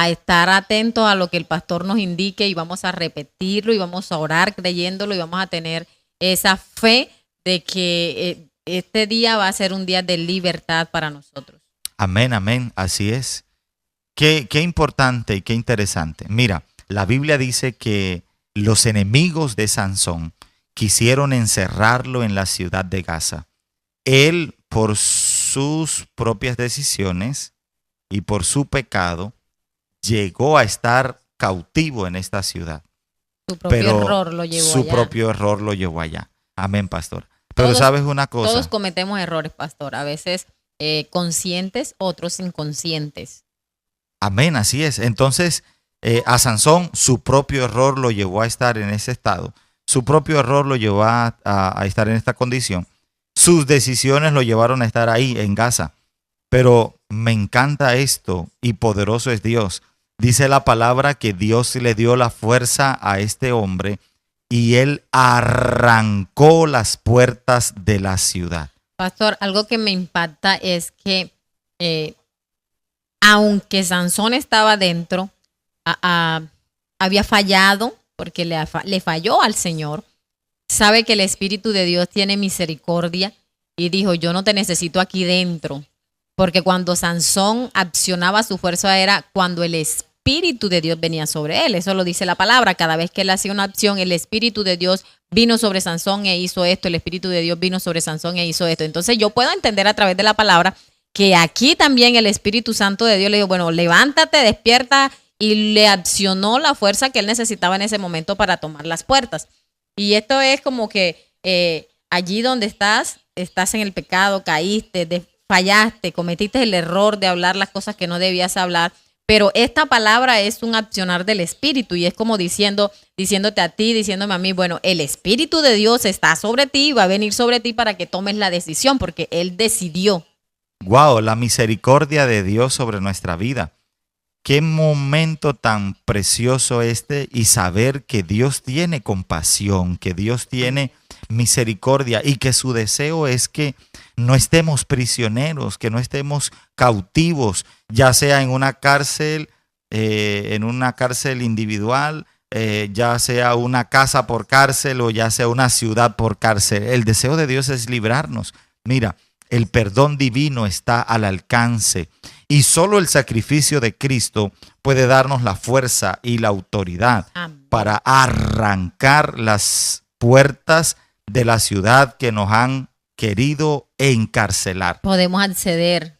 S2: estar atentos a lo que el pastor nos indique y vamos a repetirlo y vamos a orar creyéndolo y vamos a tener esa fe de que este día va a ser un día de libertad para nosotros.
S1: Amén, amén, así es. Qué importante y qué interesante. Mira, la Biblia dice que los enemigos de Sansón quisieron encerrarlo en la ciudad de Gaza. Él, por sus propias decisiones y por su pecado, llegó a estar cautivo en esta ciudad.
S2: Su propio error lo llevó
S1: Su
S2: allá.
S1: propio error lo llevó allá. Amén, pastor. Pero
S2: Todos-
S1: ¿sabes una cosa?
S2: Todos cometemos errores, pastor. A veces conscientes, otros inconscientes.
S1: Amén, así es. Entonces, a Sansón su propio error lo llevó a estar en ese estado. Su propio error lo llevó a estar en esta condición. Sus decisiones lo llevaron a estar ahí, en Gaza. Pero me encanta esto y poderoso es Dios. Dice la palabra que Dios le dio la fuerza a este hombre y él arrancó las puertas de la ciudad.
S2: Pastor, algo que me impacta es que aunque Sansón estaba dentro, había fallado porque le falló al Señor. Sabe que el Espíritu de Dios tiene misericordia y dijo, yo no te necesito aquí dentro. Porque cuando Sansón accionaba su fuerza era cuando el Espíritu de Dios venía sobre él. Eso lo dice la palabra. Cada vez que él hacía una acción, el Espíritu de Dios vino sobre Sansón e hizo esto. El Espíritu de Dios vino sobre Sansón e hizo esto. Entonces yo puedo entender a través de la palabra que aquí también el Espíritu Santo de Dios le dijo, bueno, levántate, despierta, y le accionó la fuerza que él necesitaba en ese momento para tomar las puertas. Y esto es como que allí donde estás en el pecado, caíste, fallaste, cometiste el error de hablar las cosas que no debías hablar, pero esta palabra es un accionar del Espíritu y es como diciéndote a ti, diciéndome a mí, bueno, el Espíritu de Dios está sobre ti, va a venir sobre ti para que tomes la decisión, porque Él decidió.
S1: Wow, la misericordia de Dios sobre nuestra vida. Qué momento tan precioso este y saber que Dios tiene compasión, que Dios tiene misericordia y que su deseo es que no estemos prisioneros, que no estemos cautivos, ya sea en una cárcel individual, ya sea una casa por cárcel o ya sea una ciudad por cárcel. El deseo de Dios es librarnos. Mira, el perdón divino está al alcance y solo el sacrificio de Cristo puede darnos la fuerza y la autoridad para arrancar las puertas de la ciudad que nos han querido encarcelar.
S2: Podemos acceder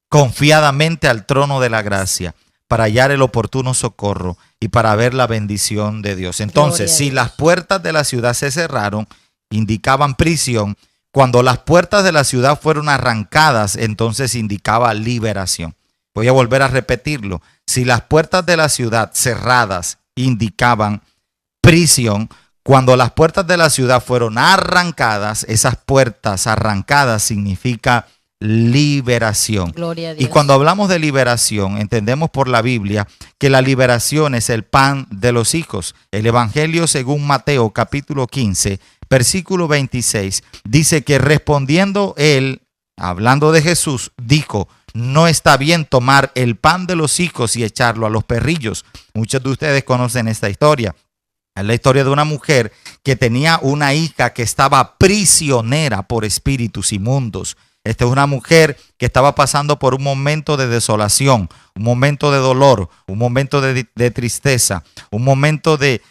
S1: Confiadamente al trono de la gracia para hallar el oportuno socorro y para ver la bendición de Dios. Entonces, si las puertas de la ciudad se cerraron, indicaban prisión. Cuando las puertas de la ciudad fueron arrancadas, entonces indicaba liberación. Voy a volver a repetirlo. Si las puertas de la ciudad cerradas indicaban prisión, cuando las puertas de la ciudad fueron arrancadas, esas puertas arrancadas significa liberación.
S2: Gloria a
S1: Y
S2: Dios.
S1: cuando hablamos de liberación, entendemos por la Biblia que la liberación es el pan de los hijos. El Evangelio según Mateo capítulo 15, versículo 26, dice que respondiendo él, hablando de Jesús, dijo: no está bien tomar el pan de los hijos y echarlo a los perrillos. Muchos de ustedes conocen esta historia. Es la historia de una mujer que tenía una hija que estaba prisionera por espíritus inmundos. Esta es una mujer que estaba pasando por un momento de desolación, un momento de dolor, un momento de tristeza, un momento de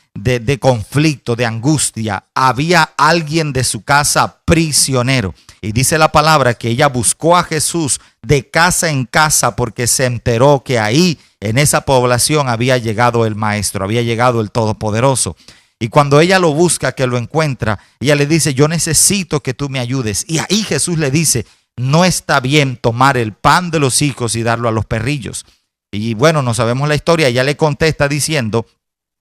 S1: conflicto, de angustia. Había alguien de su casa prisionero. Y dice la palabra que ella buscó a Jesús de casa en casa porque se enteró que ahí en esa población había llegado el Maestro, había llegado el Todopoderoso. Y cuando ella lo busca, que lo encuentra, ella le dice: yo necesito que tú me ayudes. Y ahí Jesús le dice: no está bien tomar el pan de los hijos y darlo a los perrillos. Y bueno, no sabemos la historia. Ella le contesta diciendo: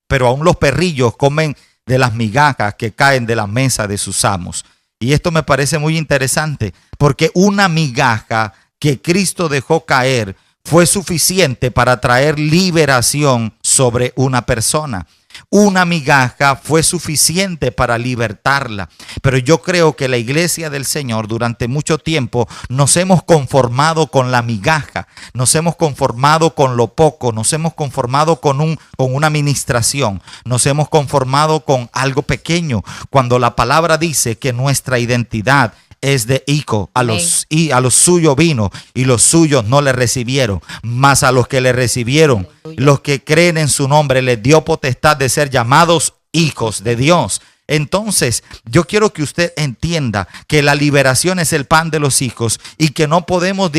S1: pero aún los perrillos comen de las migajas que caen de la mesa de sus amos. Y esto me parece muy interesante, porque una migaja que Cristo dejó caer fue suficiente para traer liberación sobre una persona. Una migaja fue suficiente para libertarla. Pero yo creo que la iglesia del Señor durante mucho tiempo nos hemos conformado con la migaja, nos hemos conformado con lo poco, nos hemos conformado con una administración, nos hemos conformado con algo pequeño, cuando la palabra dice que nuestra identidad es de hijo. A los suyos vino y los suyos no le recibieron, mas a los que le recibieron, los que creen en su nombre, les dio potestad de ser llamados hijos de Dios. Entonces, yo quiero que usted entienda que la liberación es el pan de los hijos y que no podemos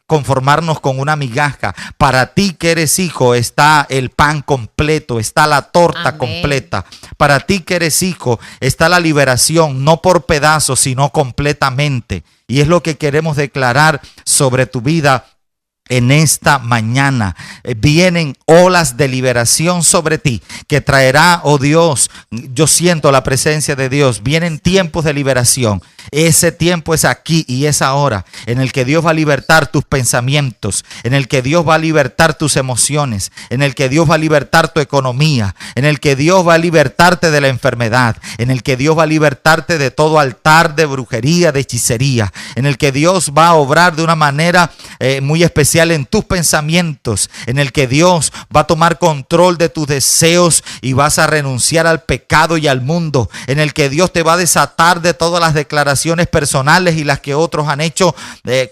S1: conformarnos con una migaja. Para ti que eres hijo está el pan completo, está la torta
S2: Amén.
S1: completa. Para ti que eres hijo está la liberación, no por pedazos, sino completamente. Y es lo que queremos declarar sobre tu vida. En esta mañana vienen olas de liberación sobre ti que traerá, oh Dios, yo siento la presencia de Dios. Vienen tiempos de liberación. Ese tiempo es aquí y es ahora, en el que Dios va a libertar tus pensamientos, en el que Dios va a libertar tus emociones, en el que Dios va a libertar tu economía, en el que Dios va a libertarte de la enfermedad, en el que Dios va a libertarte de todo altar de brujería, de hechicería, en el que Dios va a obrar de una manera muy especial en tus pensamientos, en el que Dios va a tomar control de tus deseos y vas a renunciar al pecado y al mundo, en el que Dios te va a desatar de todas las declaraciones personales y las que otros han hecho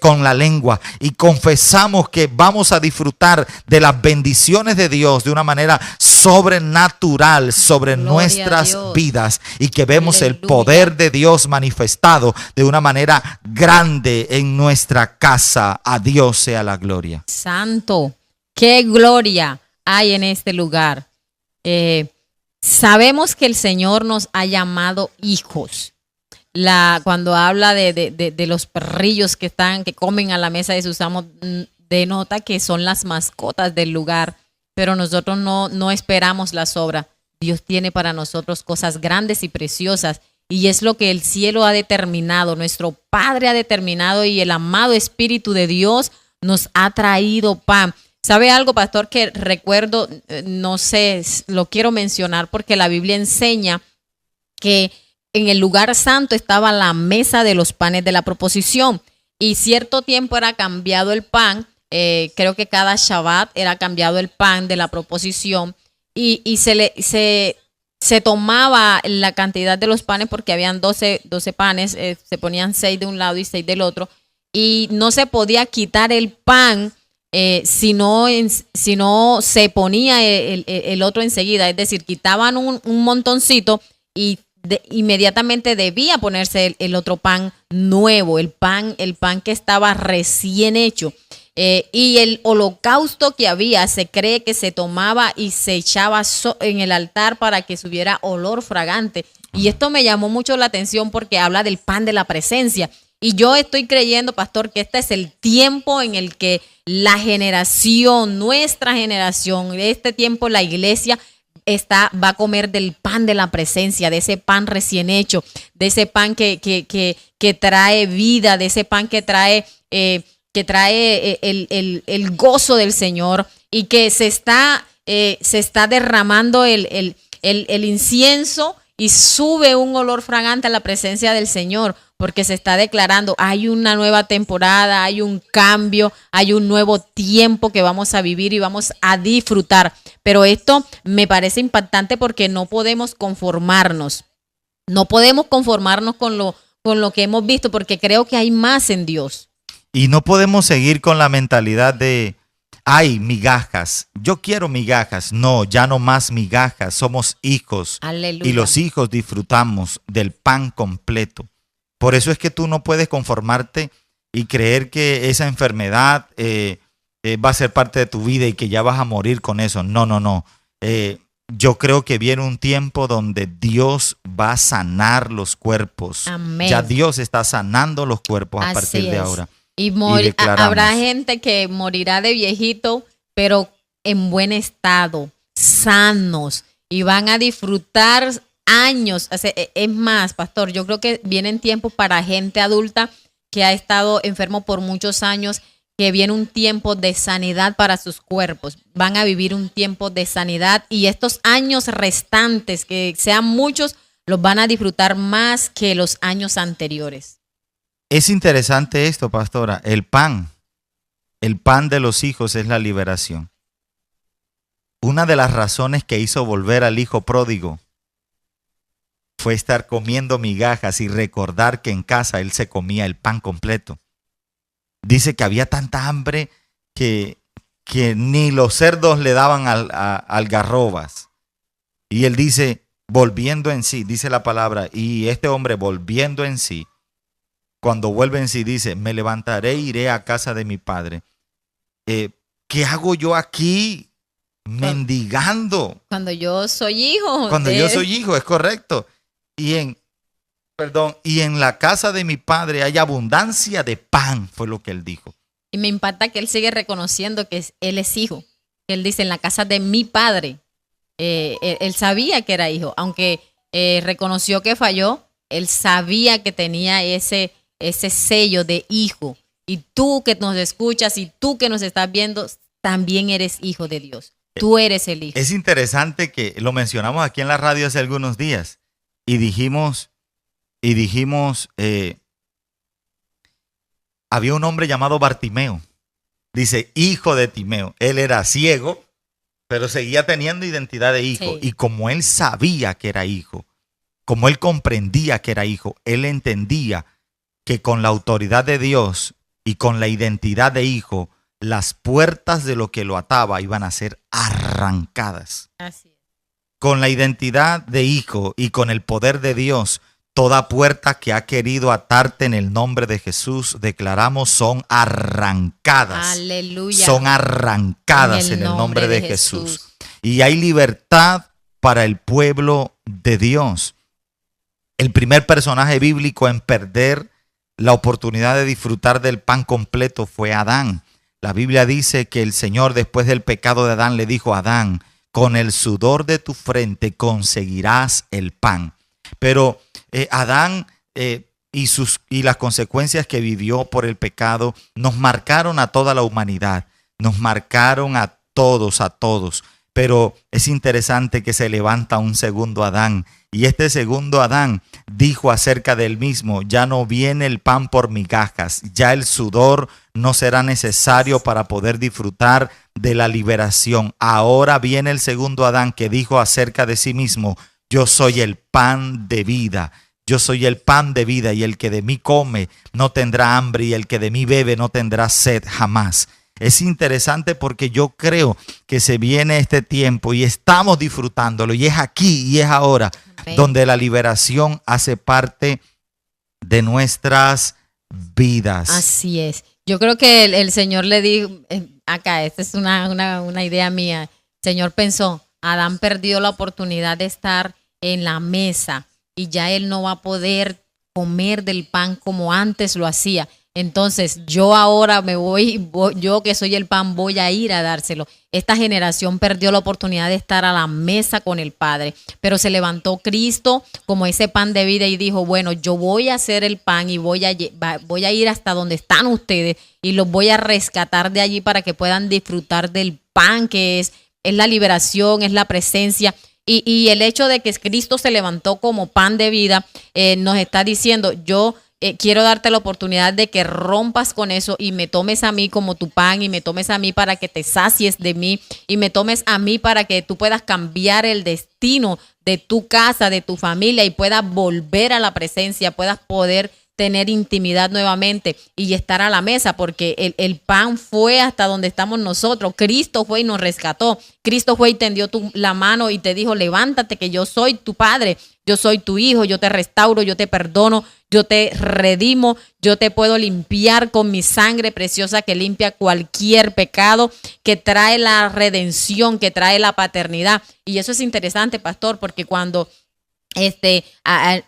S1: con la lengua, y confesamos que vamos a disfrutar de las bendiciones de Dios de una manera sobrenatural sobre
S2: Gloria
S1: nuestras vidas, y que vemos el
S2: Aleluya.
S1: poder de Dios manifestado de una manera grande en nuestra casa. A Dios sea la gloria.
S2: Santo, qué gloria hay en este lugar. Sabemos que el Señor nos ha llamado hijos. Cuando habla de los perrillos que comen a la mesa de sus amos, denota que son las mascotas del lugar, pero nosotros no esperamos la sobra. Dios tiene para nosotros cosas grandes y preciosas, y es lo que el cielo ha determinado, nuestro Padre ha determinado, y el amado Espíritu de Dios nos ha traído pan. ¿Sabe algo, pastor? Que recuerdo, no sé, lo quiero mencionar porque la Biblia enseña que en el lugar santo estaba la mesa de los panes de la proposición, y cierto tiempo era cambiado el pan. Creo que cada Shabbat era cambiado el pan de la proposición, y se tomaba la cantidad de los panes, porque habían 12 panes, se ponían 6 de un lado y 6 del otro, y no se podía quitar el pan si no se ponía el otro enseguida. Es decir, quitaban un montoncito y inmediatamente debía ponerse el otro pan nuevo, el pan que estaba recién hecho. Y el holocausto que había, se cree que se tomaba y se echaba en el altar para que subiera olor fragante. Y esto me llamó mucho la atención porque habla del pan de la presencia. Y yo estoy creyendo, pastor, que este es el tiempo en el que nuestra generación, este tiempo la iglesia va a comer del pan de la presencia, de ese pan recién hecho, de ese pan que trae vida, de ese pan que trae el gozo del Señor, y que se está derramando el incienso y sube un olor fragante a la presencia del Señor, porque se está declarando, hay una nueva temporada, hay un cambio, hay un nuevo tiempo que vamos a vivir y vamos a disfrutar. Pero esto me parece impactante porque no podemos conformarnos. No podemos conformarnos con lo que hemos visto, porque creo que hay más en Dios.
S1: Y no podemos seguir con la mentalidad de, ay, migajas, yo quiero migajas. No, ya no más migajas, somos hijos.
S2: Aleluya.
S1: Y los hijos disfrutamos del pan completo. Por eso es que tú no puedes conformarte y creer que esa enfermedad va a ser parte de tu vida y que ya vas a morir con eso. No. Yo creo que viene un tiempo donde Dios va a sanar los cuerpos.
S2: Amén.
S1: Ya Dios está sanando los cuerpos a partir de ahora.
S2: Y habrá gente que morirá de viejito, pero en buen estado, sanos, y van a disfrutar años. Es más, pastor, yo creo que vienen tiempos para gente adulta que ha estado enfermo por muchos años, que viene un tiempo de sanidad para sus cuerpos. Van a vivir un tiempo de sanidad, y estos años restantes, que sean muchos, los van a disfrutar más que los años anteriores.
S1: Es interesante esto, pastora. El pan de los hijos es la liberación. Una de las razones que hizo volver al hijo pródigo fue estar comiendo migajas y recordar que en casa él se comía el pan completo. Dice que había tanta hambre que ni los cerdos le daban algarrobas. Y él dice, volviendo en sí, dice la palabra, y este hombre volviendo en sí, cuando vuelve en sí dice, me levantaré e iré a casa de mi padre. ¿Qué hago yo aquí mendigando?
S2: Cuando yo soy hijo.
S1: Cuando yo soy hijo, es correcto. Y en la casa de mi padre hay abundancia de pan, fue lo que él dijo.
S2: Y me impacta que él sigue reconociendo que él es hijo. Él dice, en la casa de mi padre. Él sabía que era hijo, aunque reconoció que falló, él sabía que tenía ese sello de hijo. Y tú que nos escuchas y tú que nos estás viendo, también eres hijo de Dios. Tú eres el hijo.
S1: Es interesante que lo mencionamos aquí en la radio hace algunos días y dijimos, había un hombre llamado Bartimeo. Dice, hijo de Timeo. Él era ciego, pero seguía teniendo identidad de hijo. Sí. Y como él sabía que era hijo, como él comprendía que era hijo, él entendía que con la autoridad de Dios y con la identidad de hijo, las puertas de lo que lo ataba iban a ser arrancadas.
S2: Así es.
S1: Con la identidad de hijo y con el poder de Dios, toda puerta que ha querido atarte en el nombre de Jesús, declaramos, son arrancadas.
S2: Aleluya.
S1: Son arrancadas en el nombre de Jesús. Y hay libertad para el pueblo de Dios. El primer personaje bíblico en perder la oportunidad de disfrutar del pan completo fue Adán. La Biblia dice que el Señor, después del pecado de Adán, le dijo a Adán, con el sudor de tu frente conseguirás el pan. Pero Adán y las consecuencias que vivió por el pecado nos marcaron a toda la humanidad, nos marcaron a todos. Pero es interesante que se levanta un segundo Adán, y este segundo Adán dijo acerca del mismo, ya no viene el pan por migajas, ya el sudor no será necesario para poder disfrutar de la liberación. Ahora viene el segundo Adán que dijo acerca de sí mismo, yo soy el pan de vida. Yo soy el pan de vida, y el que de mí come no tendrá hambre, y el que de mí bebe no tendrá sed jamás. Es interesante porque yo creo que se viene este tiempo y estamos disfrutándolo, y es aquí y es ahora. Amén. Donde la liberación hace parte de nuestras vidas.
S2: Así es. Yo creo que el Señor le dijo, acá, esta es una idea mía. El Señor pensó, Adán perdió la oportunidad de estar en la mesa y ya él no va a poder comer del pan como antes lo hacía. Entonces yo ahora yo que soy el pan voy a ir a dárselo. Esta generación perdió la oportunidad de estar a la mesa con el Padre, pero se levantó Cristo como ese pan de vida y dijo, bueno, yo voy a hacer el pan y voy a ir hasta donde están ustedes y los voy a rescatar de allí para que puedan disfrutar del pan que es la liberación, es la presencia. Y el hecho de que Cristo se levantó como pan de vida nos está diciendo, yo quiero darte la oportunidad de que rompas con eso y me tomes a mí como tu pan y me tomes a mí para que te sacies de mí y me tomes a mí para que tú puedas cambiar el destino de tu casa, de tu familia y puedas volver a la presencia, puedas poder tener intimidad nuevamente y estar a la mesa, porque el pan fue hasta donde estamos nosotros. Cristo fue y nos rescató. Cristo fue y tendió la mano y te dijo, levántate que yo soy tu padre, yo soy tu hijo, yo te restauro, yo te perdono, yo te redimo, yo te puedo limpiar con mi sangre preciosa que limpia cualquier pecado, que trae la redención, que trae la paternidad. Y eso es interesante, pastor, porque cuando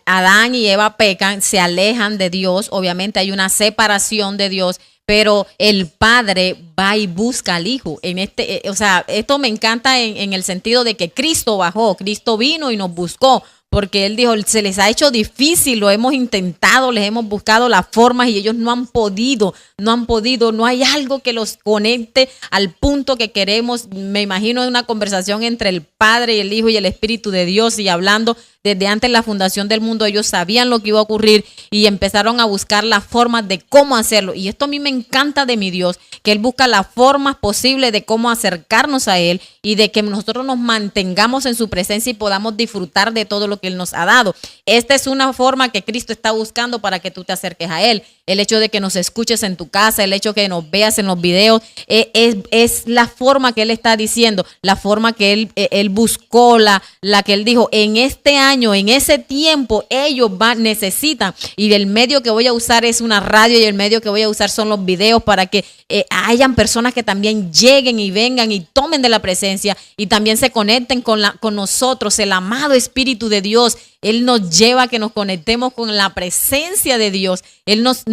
S2: Adán y Eva pecan, se alejan de Dios, obviamente hay una separación de Dios, pero el Padre va y busca al Hijo. Esto me encanta en el sentido de que Cristo bajó, Cristo vino y nos buscó, porque Él dijo, se les ha hecho difícil, lo hemos intentado, les hemos buscado las formas y ellos no han podido, no hay algo que los conecte al punto que queremos. Me imagino una conversación entre el Padre y el Hijo y el Espíritu de Dios y hablando desde antes de la fundación del mundo, ellos sabían lo que iba a ocurrir y empezaron a buscar las formas de cómo hacerlo. Y esto a mí me encanta de mi Dios, que Él busca las formas posibles de cómo acercarnos a Él y de que nosotros nos mantengamos en su presencia y podamos disfrutar de todo lo que Él nos ha dado. Esta es una forma que Cristo está buscando para que tú te acerques a Él. El hecho de que nos escuches en tu casa, el hecho de que nos veas en los videos, es la forma que Él está diciendo, la forma que Él buscó, la que Él dijo, en este año, en ese tiempo, ellos necesitan, y el medio que voy a usar es una radio y el medio que voy a usar son los videos para que hayan personas que también lleguen y vengan y tomen de la presencia y también se conecten con nosotros, el amado Espíritu de Dios. Él nos lleva a que nos conectemos con la presencia de Dios. Él nos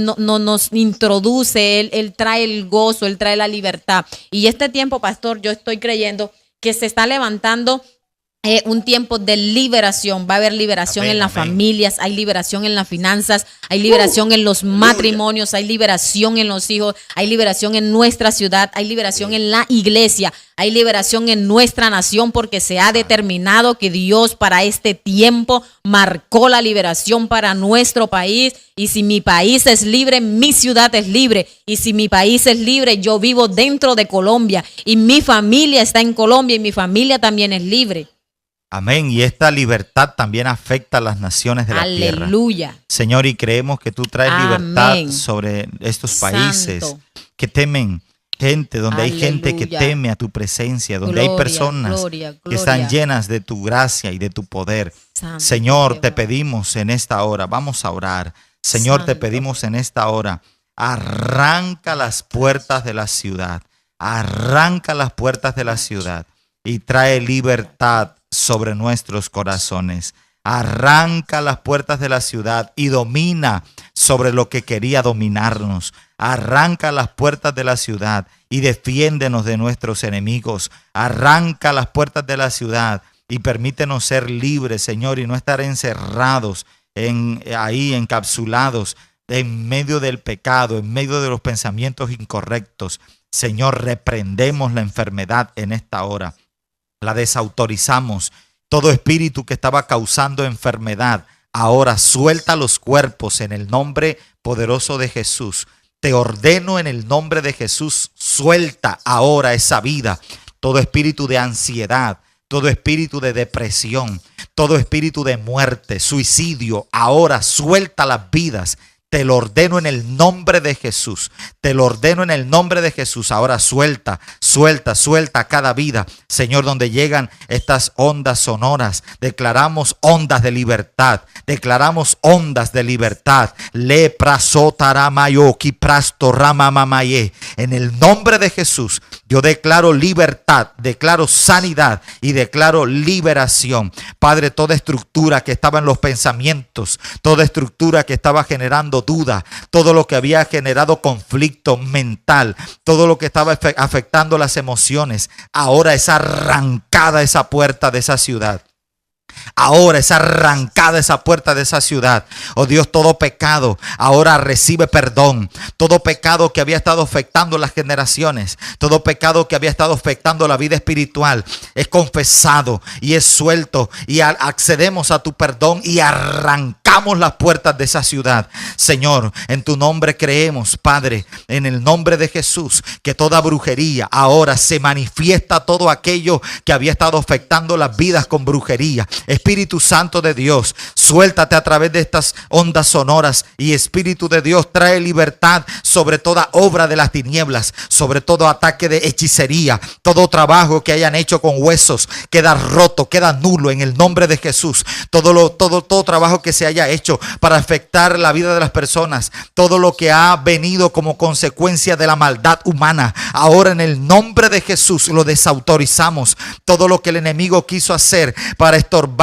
S2: introduce, Él trae el gozo, Él trae la libertad. Y este tiempo, pastor, yo estoy creyendo que se está levantando un tiempo de liberación. Va a haber liberación en las familias, hay liberación en las finanzas, hay liberación en los matrimonios, hay liberación en los hijos, hay liberación en nuestra ciudad, hay liberación en la iglesia, hay liberación en nuestra nación, porque se ha determinado que Dios para este tiempo marcó la liberación para nuestro país. Y si mi país es libre, mi ciudad es libre. Y si mi país es libre, yo vivo dentro de Colombia y mi familia está en Colombia y mi familia también es libre.
S1: Amén. Y esta libertad también afecta a las naciones de la tierra.
S2: Aleluya.
S1: Señor, y creemos que tú traes libertad sobre estos países que temen. Gente, donde hay gente que teme a tu presencia, donde hay personas que están llenas de tu gracia y de tu poder. Señor, te pedimos en esta hora, vamos a orar. Señor, te pedimos en esta hora, arranca las puertas de la ciudad, arranca las puertas de la ciudad y trae libertad sobre nuestros corazones. Arranca las puertas de la ciudad y domina sobre lo que quería dominarnos. Arranca las puertas de la ciudad y defiéndenos de nuestros enemigos. Arranca las puertas de la ciudad y permítenos ser libres, Señor, y no estar encerrados ahí encapsulados en medio del pecado, en medio de los pensamientos incorrectos. Señor, reprendemos la enfermedad en esta hora. La desautorizamos. Todo espíritu que estaba causando enfermedad, ahora suelta los cuerpos en el nombre poderoso de Jesús. Te ordeno en el nombre de Jesús, suelta ahora esa vida. Todo espíritu de ansiedad, todo espíritu de depresión, todo espíritu de muerte, suicidio, ahora suelta las vidas. Te lo ordeno en el nombre de Jesús. Te lo ordeno en el nombre de Jesús. Ahora suelta cada vida. Señor, donde llegan estas ondas sonoras, declaramos ondas de libertad. Declaramos ondas de libertad. Lepra sotaramayo kiprasto ramamamaye. En el nombre de Jesús, Yo declaro libertad, declaro sanidad y declaro liberación. Padre, toda estructura que estaba en los pensamientos, toda estructura que estaba generando duda, todo lo que había generado conflicto mental, todo lo que estaba afectando las emociones, ahora es arrancada esa puerta de esa ciudad. Ahora es arrancada esa puerta de esa ciudad. Oh Dios, todo pecado ahora recibe perdón. Todo pecado que había estado afectando las generaciones, todo pecado que había estado afectando la vida espiritual, es confesado y es suelto. Y accedemos a tu perdón y arrancamos las puertas de esa ciudad. Señor, en tu nombre creemos, Padre, en el nombre de Jesús, que toda brujería ahora se manifiesta, todo aquello que había estado afectando las vidas con brujería. Espíritu Santo de Dios, suéltate a través de estas ondas sonoras y Espíritu de Dios trae libertad sobre toda obra de las tinieblas, sobre todo ataque de hechicería. Todo trabajo que hayan hecho con huesos queda roto, queda nulo en el nombre de Jesús. Todo trabajo que se haya hecho para afectar la vida de las personas, todo lo que ha venido como consecuencia de la maldad humana, ahora en el nombre de Jesús lo desautorizamos. Todo lo que el enemigo quiso hacer para estorbar,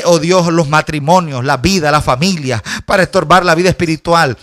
S1: oh Dios, los matrimonios, la vida, la familia, para estorbar la vida espiritual.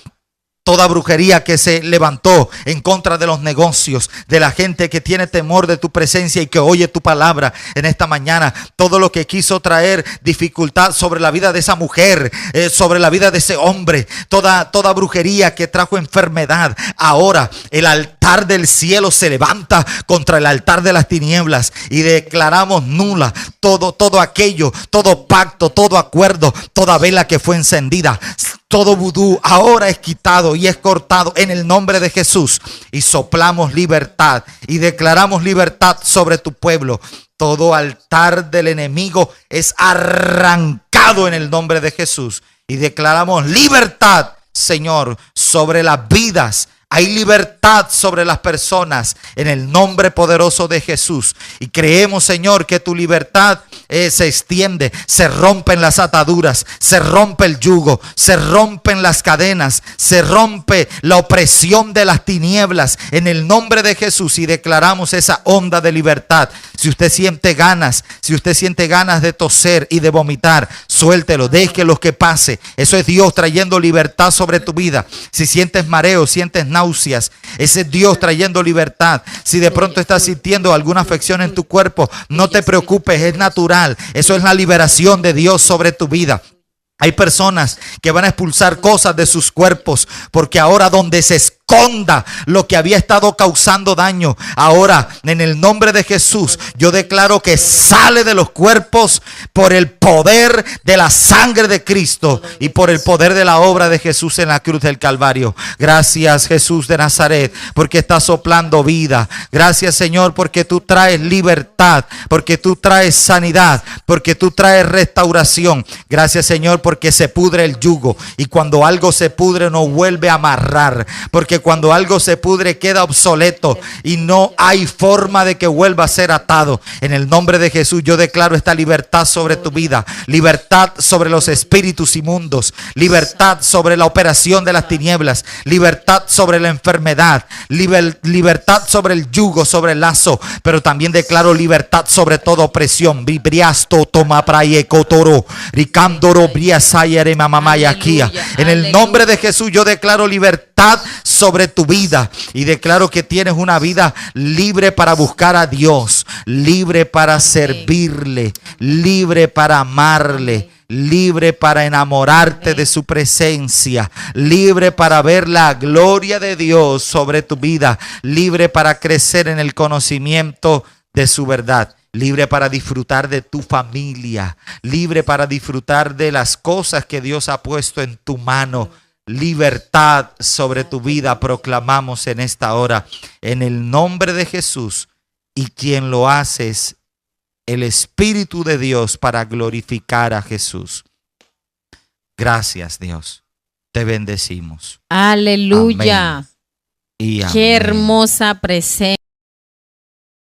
S1: Toda brujería que se levantó en contra de los negocios, de la gente que tiene temor de tu presencia y que oye tu palabra en esta mañana. Todo lo que quiso traer dificultad sobre la vida de esa mujer, sobre la vida de ese hombre. Toda brujería que trajo enfermedad. Ahora el altar del cielo se levanta contra el altar de las tinieblas y declaramos nula todo aquello, todo pacto, todo acuerdo, toda vela que fue encendida. Todo vudú ahora es quitado y es cortado en el nombre de Jesús. Y soplamos libertad y declaramos libertad sobre tu pueblo. Todo altar del enemigo es arrancado en el nombre de Jesús. Y declaramos libertad, Señor, sobre las vidas. Hay libertad sobre las personas en el nombre poderoso de Jesús. Y creemos, Señor, que tu libertad se extiende, se rompen las ataduras, se rompe el yugo, se rompen las cadenas, se rompe la opresión de las tinieblas en el nombre de Jesús. Y declaramos esa onda de libertad. Si usted siente ganas de toser y de vomitar, suéltelo, déjelo que pase. Eso es Dios trayendo libertad sobre tu vida. Si sientes mareo, sientes náuseas, ese es Dios trayendo libertad. Si de pronto estás sintiendo alguna afección en tu cuerpo, no te preocupes, es natural. Eso es la liberación de Dios sobre tu vida. Hay personas que van a expulsar cosas de sus cuerpos porque ahora donde se esconda lo que había estado causando daño, ahora en el nombre de Jesús yo declaro que sale de los cuerpos por el poder de la sangre de Cristo y por el poder de la obra de Jesús en la cruz del Calvario. Gracias, Jesús de Nazaret, porque estás soplando vida. Gracias, Señor, porque tú traes libertad, porque tú traes sanidad, porque tú traes restauración. Gracias, Señor, porque se pudre el yugo, y cuando algo se pudre no vuelve a amarrar, porque cuando algo se pudre queda obsoleto y no hay forma de que vuelva a ser atado. En el nombre de Jesús yo declaro esta libertad sobre tu vida, libertad sobre los espíritus inmundos, libertad sobre la operación de las tinieblas, libertad sobre la enfermedad, libertad sobre el yugo, sobre el lazo, pero también declaro libertad sobre toda opresión. Vibriasto toma praye kotoro ricandoro briasayere mamamayakia. En el nombre de Jesús yo declaro libertad sobre tu vida y declaro que tienes una vida libre para buscar a Dios, libre para servirle, libre para amarle, libre para enamorarte de su presencia, libre para ver la gloria de Dios sobre tu vida, libre para crecer en el conocimiento de su verdad, libre para disfrutar de tu familia, libre para disfrutar de las cosas que Dios ha puesto en tu mano. Libertad sobre tu vida proclamamos en esta hora en el nombre de Jesús, y quien lo hace es el Espíritu de Dios para glorificar a Jesús. Gracias, Dios. Te bendecimos.
S2: Aleluya.
S1: Amén. Y amén.
S2: Qué hermosa presencia.